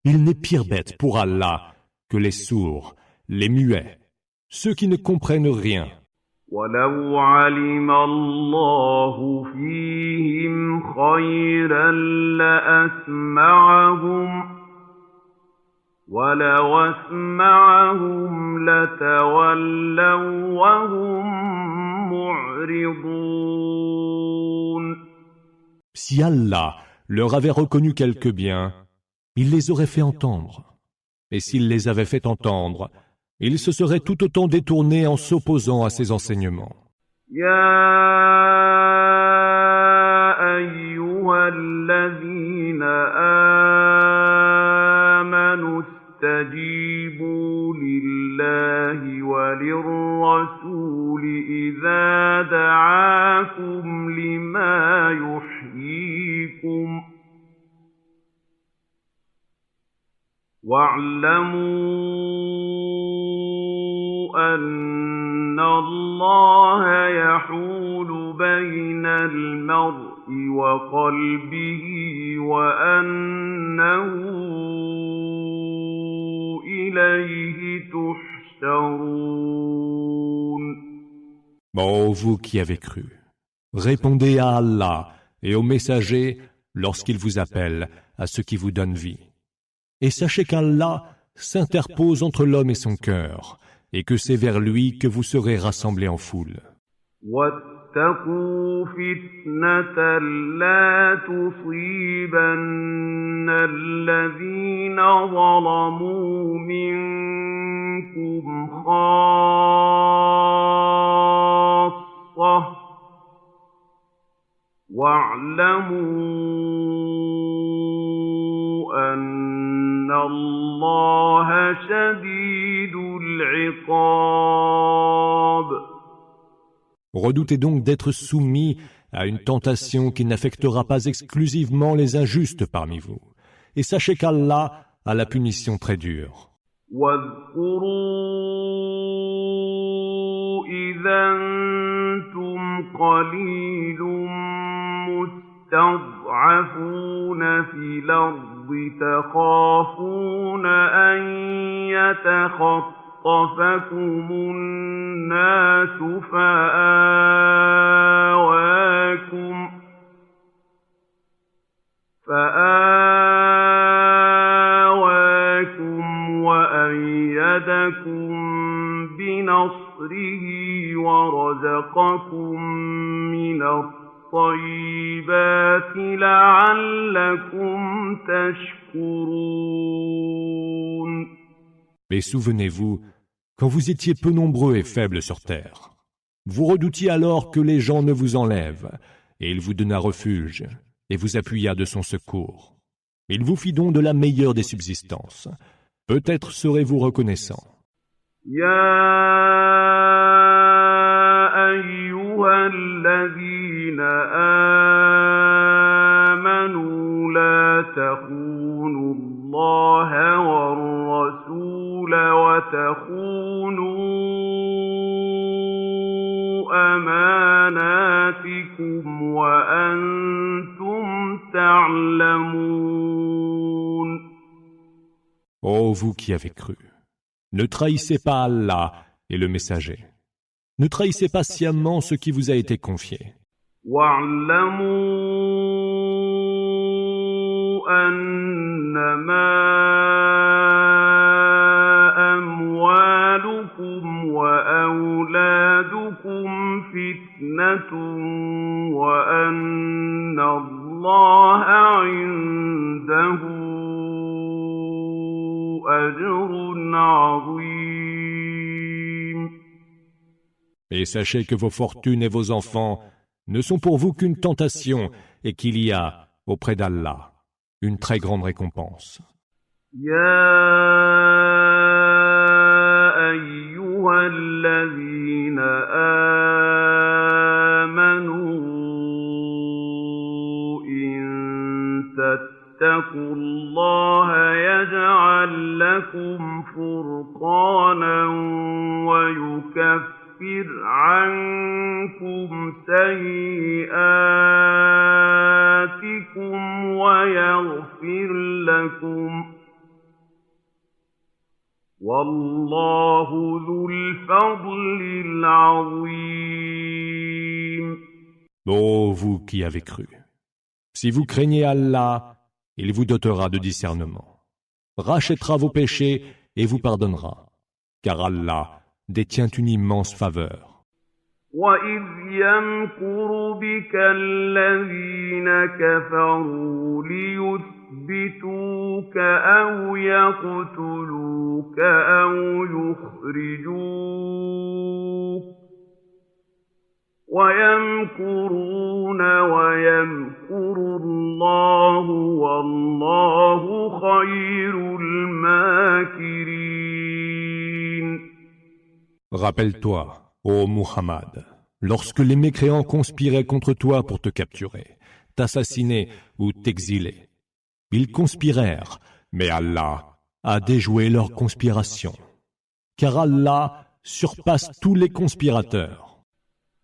Il n'est pire bête pour Allah que les sourds, les muets, ceux qui ne comprennent rien. وَلَوْ عَلِمَ اللَّهُ فِيهِمْ خَيْرًا لَّأَسْمَعَهُمْ وَلَوْ أَسْمَعَهُمْ لَتَوَلَّوْا وَهُمْ مُعْرِضُونَ. Si Allah leur avait reconnu quelque bien, il les aurait fait entendre. Et s'il les avait fait entendre, ils se seraient tout autant détournés en s'opposant à ses enseignements. يَا أَيُّهَا الَّذِينَ آمَنُوا اسْتَجِيبُوا لِلَّهِ وَلِلرَّسُولِ إِذَا دَعَاكُمْ لِمَا يُحْيِيكُمْ وَاعْلَمُوا أَنَّ اللَّهَ يَحُولُ بَيْنَ الْمَرْءِ وَقَلْبِهِ وَأَنَّهُ إِلَيْهِ تُحْشَرُونَ. Ô vous qui avez cru, répondez à Allah et aux messagers lorsqu'ils vous appellent à ce qui vous donne vie. Et sachez qu'Allah s'interpose entre l'homme et son cœur, et que c'est vers lui que vous serez rassemblés en foule. وَاتَّقُوا فِتْنَةً لَّا تُصِيبَنَّ الَّذِينَ ظَلَمُوا مِنكُمْ خَاصَّةً وَاعْلَمُوا أَنَّ اللَّهَ شَدِيدُ الْعِقَابِ. Redoutez donc d'être soumis à une tentation qui n'affectera pas exclusivement les injustes parmi vous. Et sachez qu'Allah a la punition très dure. وَاذْكُرُوا إِذَا أَنتُمْ قَلِيلٌ مُّسْتَضْعَفُونَ فِي الْأَرْضِ تَخَافُونَ أَن يَتَخَطَّفَكُمُ النَّاسُ فآواكم وأيدكم بنصره ورزقكم من الطيبات لعلكم تشكرون. Mais souvenez-vous, quand vous étiez peu nombreux et faibles sur terre, vous redoutiez alors que les gens ne vous enlèvent, et il vous donna refuge, et vous appuya de son secours. Il vous fit don de la meilleure des subsistances. Peut-être serez-vous reconnaissant. يا أيها الذين آمنوا لا تخونوا الله والرسول وتخونوا أماناتكم وأنتم تعلمون. Ô vous qui avez cru, ne trahissez pas Allah et le messager. Ne trahissez pas sciemment ce qui vous a été confié. واعلموا أنما أموالكم وأولادكم فتنة وأن الله عنده أجر عظيم. Et sachez que vos fortunes et vos enfants ne sont pour vous qu'une tentation et qu'il y a, auprès d'Allah, une très grande récompense. يا أيها الذين آمنوا إن تتقوا الله يجعل لكم فرقانا ويكفر عنكم سيئاتكم ويغفر لكم والله ذو الفضل العظيم. Ô vous qui avez cru, si vous craignez Allah, il vous dotera de discernement, rachètera vos péchés et vous pardonnera, car Allah détient une immense faveur. وَإِذْ يَمْكُرُ بِكَ الَّذِينَ كَفَرُوا لِيُثْبِتُوكَ أَوْ يَقْتُلُوكَ أَوْ يُخْرِجُوكَ وَيَمْكُرُونَ وَيَمْكُرُ اللَّهُ وَاللَّهُ خَيْرُ الْمَاكِرِينَ. Rappelle-toi, ô Muhammad, lorsque les mécréants conspiraient contre toi pour te capturer, t'assassiner ou t'exiler. Ils conspirèrent, mais Allah a déjoué leur conspiration, car Allah surpasse tous les conspirateurs.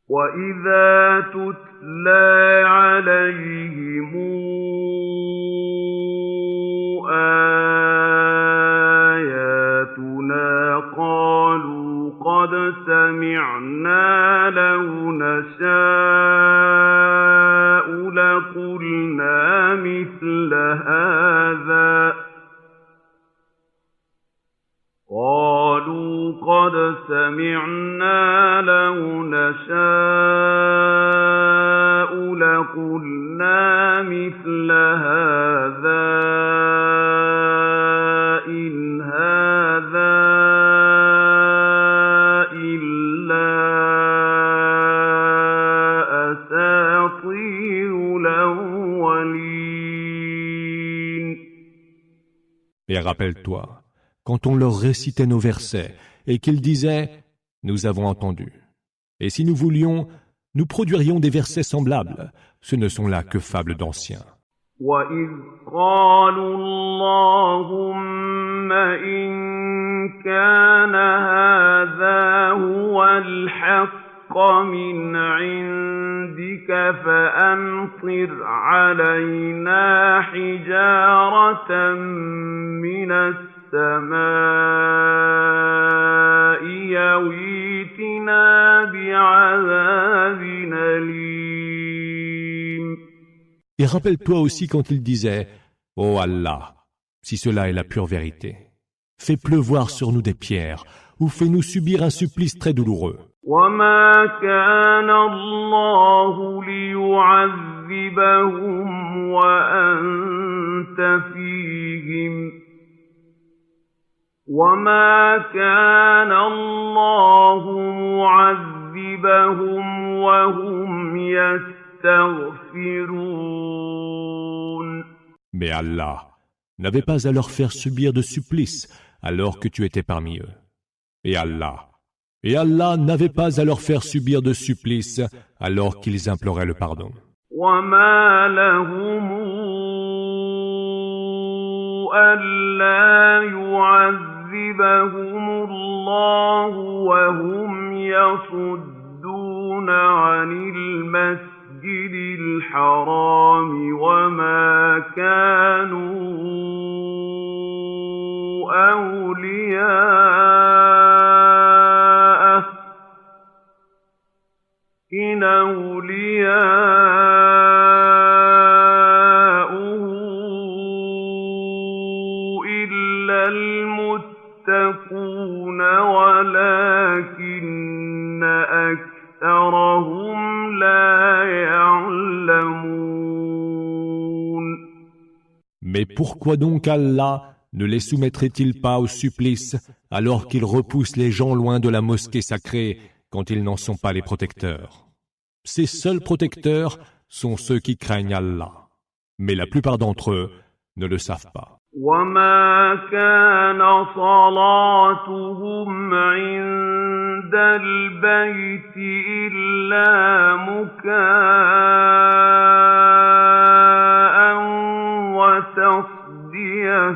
وَإِذَا تُتْلَىٰ عَلَيْهِمْ آيَاتُنَا قَالُوا قَدْ سَمِعْنَا لَوْ نَشَاءُ لَقُلْنَا مِثْلَ هَٰذَا قالوا قد سمعنا لو نشاء لقلنا مثل هذا إن هذا إلا أساطير الأولين. Et rappelle-toi, quand on leur récitait nos versets, et qu'ils disaient « Nous avons entendu ». Et si nous voulions, nous produirions des versets semblables. Ce ne sont là que fables d'anciens. وَإِذْ قَالُوا اللَّهُمَّ إِن كَانَ هَٰذَا هُوَ الْحَقَّ مِنْ عِندِكَ فَأَمْطِرْ عَلَيْنَا حِجَارَةً مِّنَ السَّمَاءِ يَوْيِتِنَا بِعَذَابٍ أَلِيمٍ. Et rappelle-toi aussi quand ils disaient « Ô Allah, si cela est la pure vérité, fais pleuvoir sur nous des pierres ou fais-nous subir un supplice très douloureux. » وَمَا كَانَ اللَّهُ لِيُعَذِّبَهُمْ وَأَنتَ فِيهِمْ وَمَا كَانَ اللَّهُ مُعَذِّبَهُمْ وَهُمْ يَسْتَغْفِرُونَ. Mais Allah n'avait pas à leur faire subir de supplice alors que tu étais parmi eux. Et Allah n'avait pas à leur faire subir de supplice alors qu'ils imploraient le pardon. وَمَا لَهُمْ أَلَّا يُعَذِّبَهُمُ اللَّهُ وَهُمْ يَصُدُّونَ عَنِ الْمَسْجِدِ الْحَرَامِ وَمَا كَانُوا أَوْلِيَاءَهُ إِلَّا الْمُتَّقُونَ وَلَٰكِنَّ أَكْثَرَهُمْ لَا يَعْلَمُونَ. Mais pourquoi donc Allah ne les soumettrait-il pas au supplice alors qu'il repousse les gens loin de la mosquée sacrée quand ils n'en sont pas les protecteurs? Ces seuls protecteurs sont ceux qui craignent Allah. Mais la plupart d'entre eux ne le savent pas. وَمَا كَانَ صَلَاتُهُمْ عِندَ الْبَيْتِ إِلَّا مُكَاءً وَتَصْدِيَةً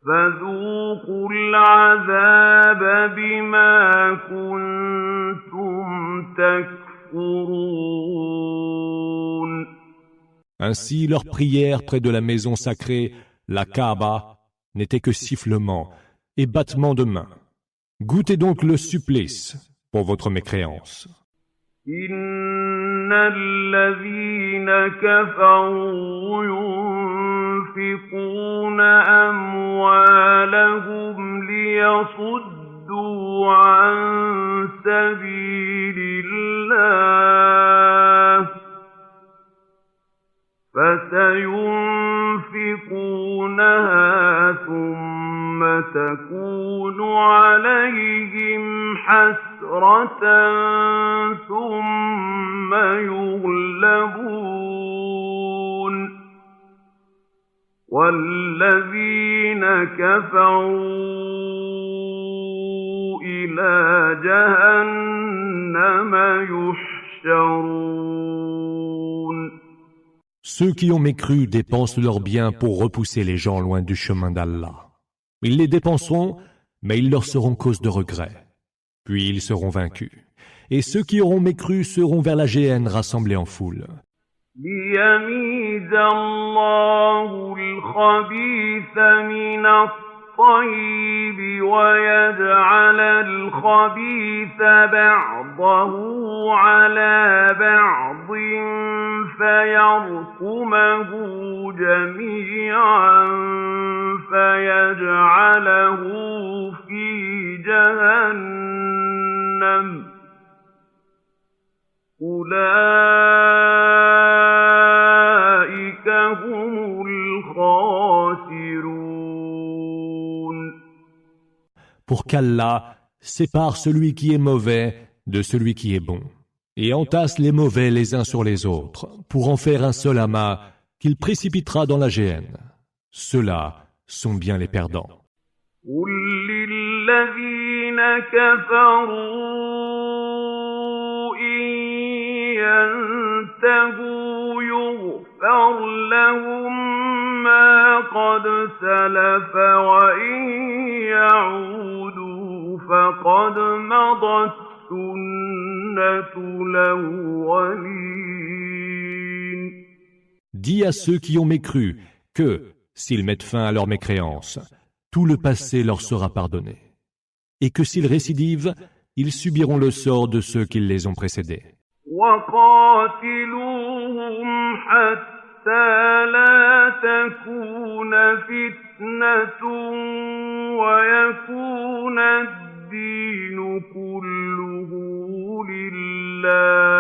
فَذُوقُوا الْعَذَابَ بِمَا كُنتُمْ تَكْفُرُونَ. Ainsi, leur prière près de la maison sacrée, la Kaaba, n'était que sifflement et battement de mains. Goûtez donc le supplice pour votre mécréance. إِنَّ الَّذِينَ كَفَرُوا يُنفِقُونَ أَمْوَالَهُمْ لِيَصُدُّوا عَن سَبِيلِ اللَّهِ فَسَيُنفِقُونَهَا ثُمَّ تَكُونُ عَلَيْهِمْ حَسْرَةً ثُمَّ يُغْلَبُونَ وَالَّذِينَ كَفَرُوا إِلَى جَهَنَّمَ يُحْشَرُونَ. Ceux qui ont mécru dépensent leurs biens pour repousser les gens loin du chemin d'Allah. Ils les dépenseront, mais ils leur seront cause de regret. Puis ils seront vaincus. Et ceux qui auront mécru seront vers la géhenne rassemblés en foule. لِيَمِيزَ اللَّهُ الْخَبِيثَ مِنَ الطَّيِّبِ وَيَجْعَلَ الْخَبِيثَ بَعْضَهُ عَلَىٰ بَعْضٍ فَيَرْكُمَهُ جَمِيعًا فَيَجْعَلَهُ فِي جَهَنَّمَ أُولَٰئِكَ هُمُ الْخَاسِرُونَ. Pour qu'Allah sépare celui qui est mauvais de celui qui est bon, et entasse les mauvais les uns sur les autres, pour en faire un seul amas qu'il précipitera dans la géhenne. Ceux-là sont bien les perdants. قُل لِّلَّذِينَ كَفَرُوا إِن يَنتَهُوا يُغْفَرْ لَهُم مَّا قَدْ سَلَفَ وَإِن يَعُودُوا فَقَدْ مَضَتْ سُنَّةُ الْأَوَّلِينَ. Dis à ceux qui ont mécru que, s'ils mettent fin à leur mécréance, tout le passé leur sera pardonné, et que s'ils récidivent, ils subiront le sort de ceux qui les ont précédés. وَقَاتِلُوهُمْ حَتَّى لَا تَكُونَ فِتْنَةٌ وَيَكُونَ الدِّينُ كُلُّهُ لِلَّهِ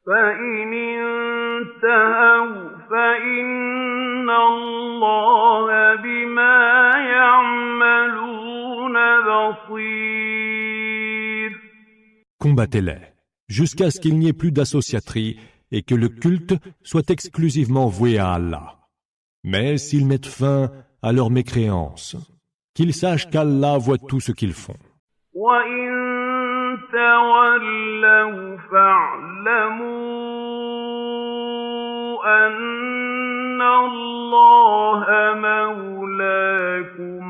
فَإِنِ انتهوا فَإِنَّ اللَّهَ بِمَا يَعْمَلُونَ بَصِيرٌ. Combattez-les, jusqu'à ce qu'il n'y ait plus d'associaterie et que le culte soit exclusivement voué à Allah. Mais s'ils mettent fin à leur mécréance, qu'ils sachent qu'Allah voit tout ce qu'ils font. وَإِن تَوَلَّوْا فَاعْلَمُوا أَنَّ اللَّهَ مَوْلَاكُمْ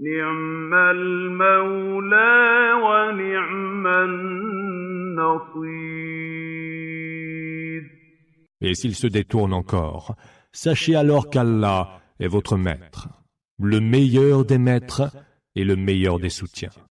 نِعْمَ الْمَوْلَىٰ وَنِعْمَ النَّصِيرُ. Et s'ils se détournent encore, sachez alors qu'Allah est votre maître, le meilleur des maîtres et le meilleur des soutiens.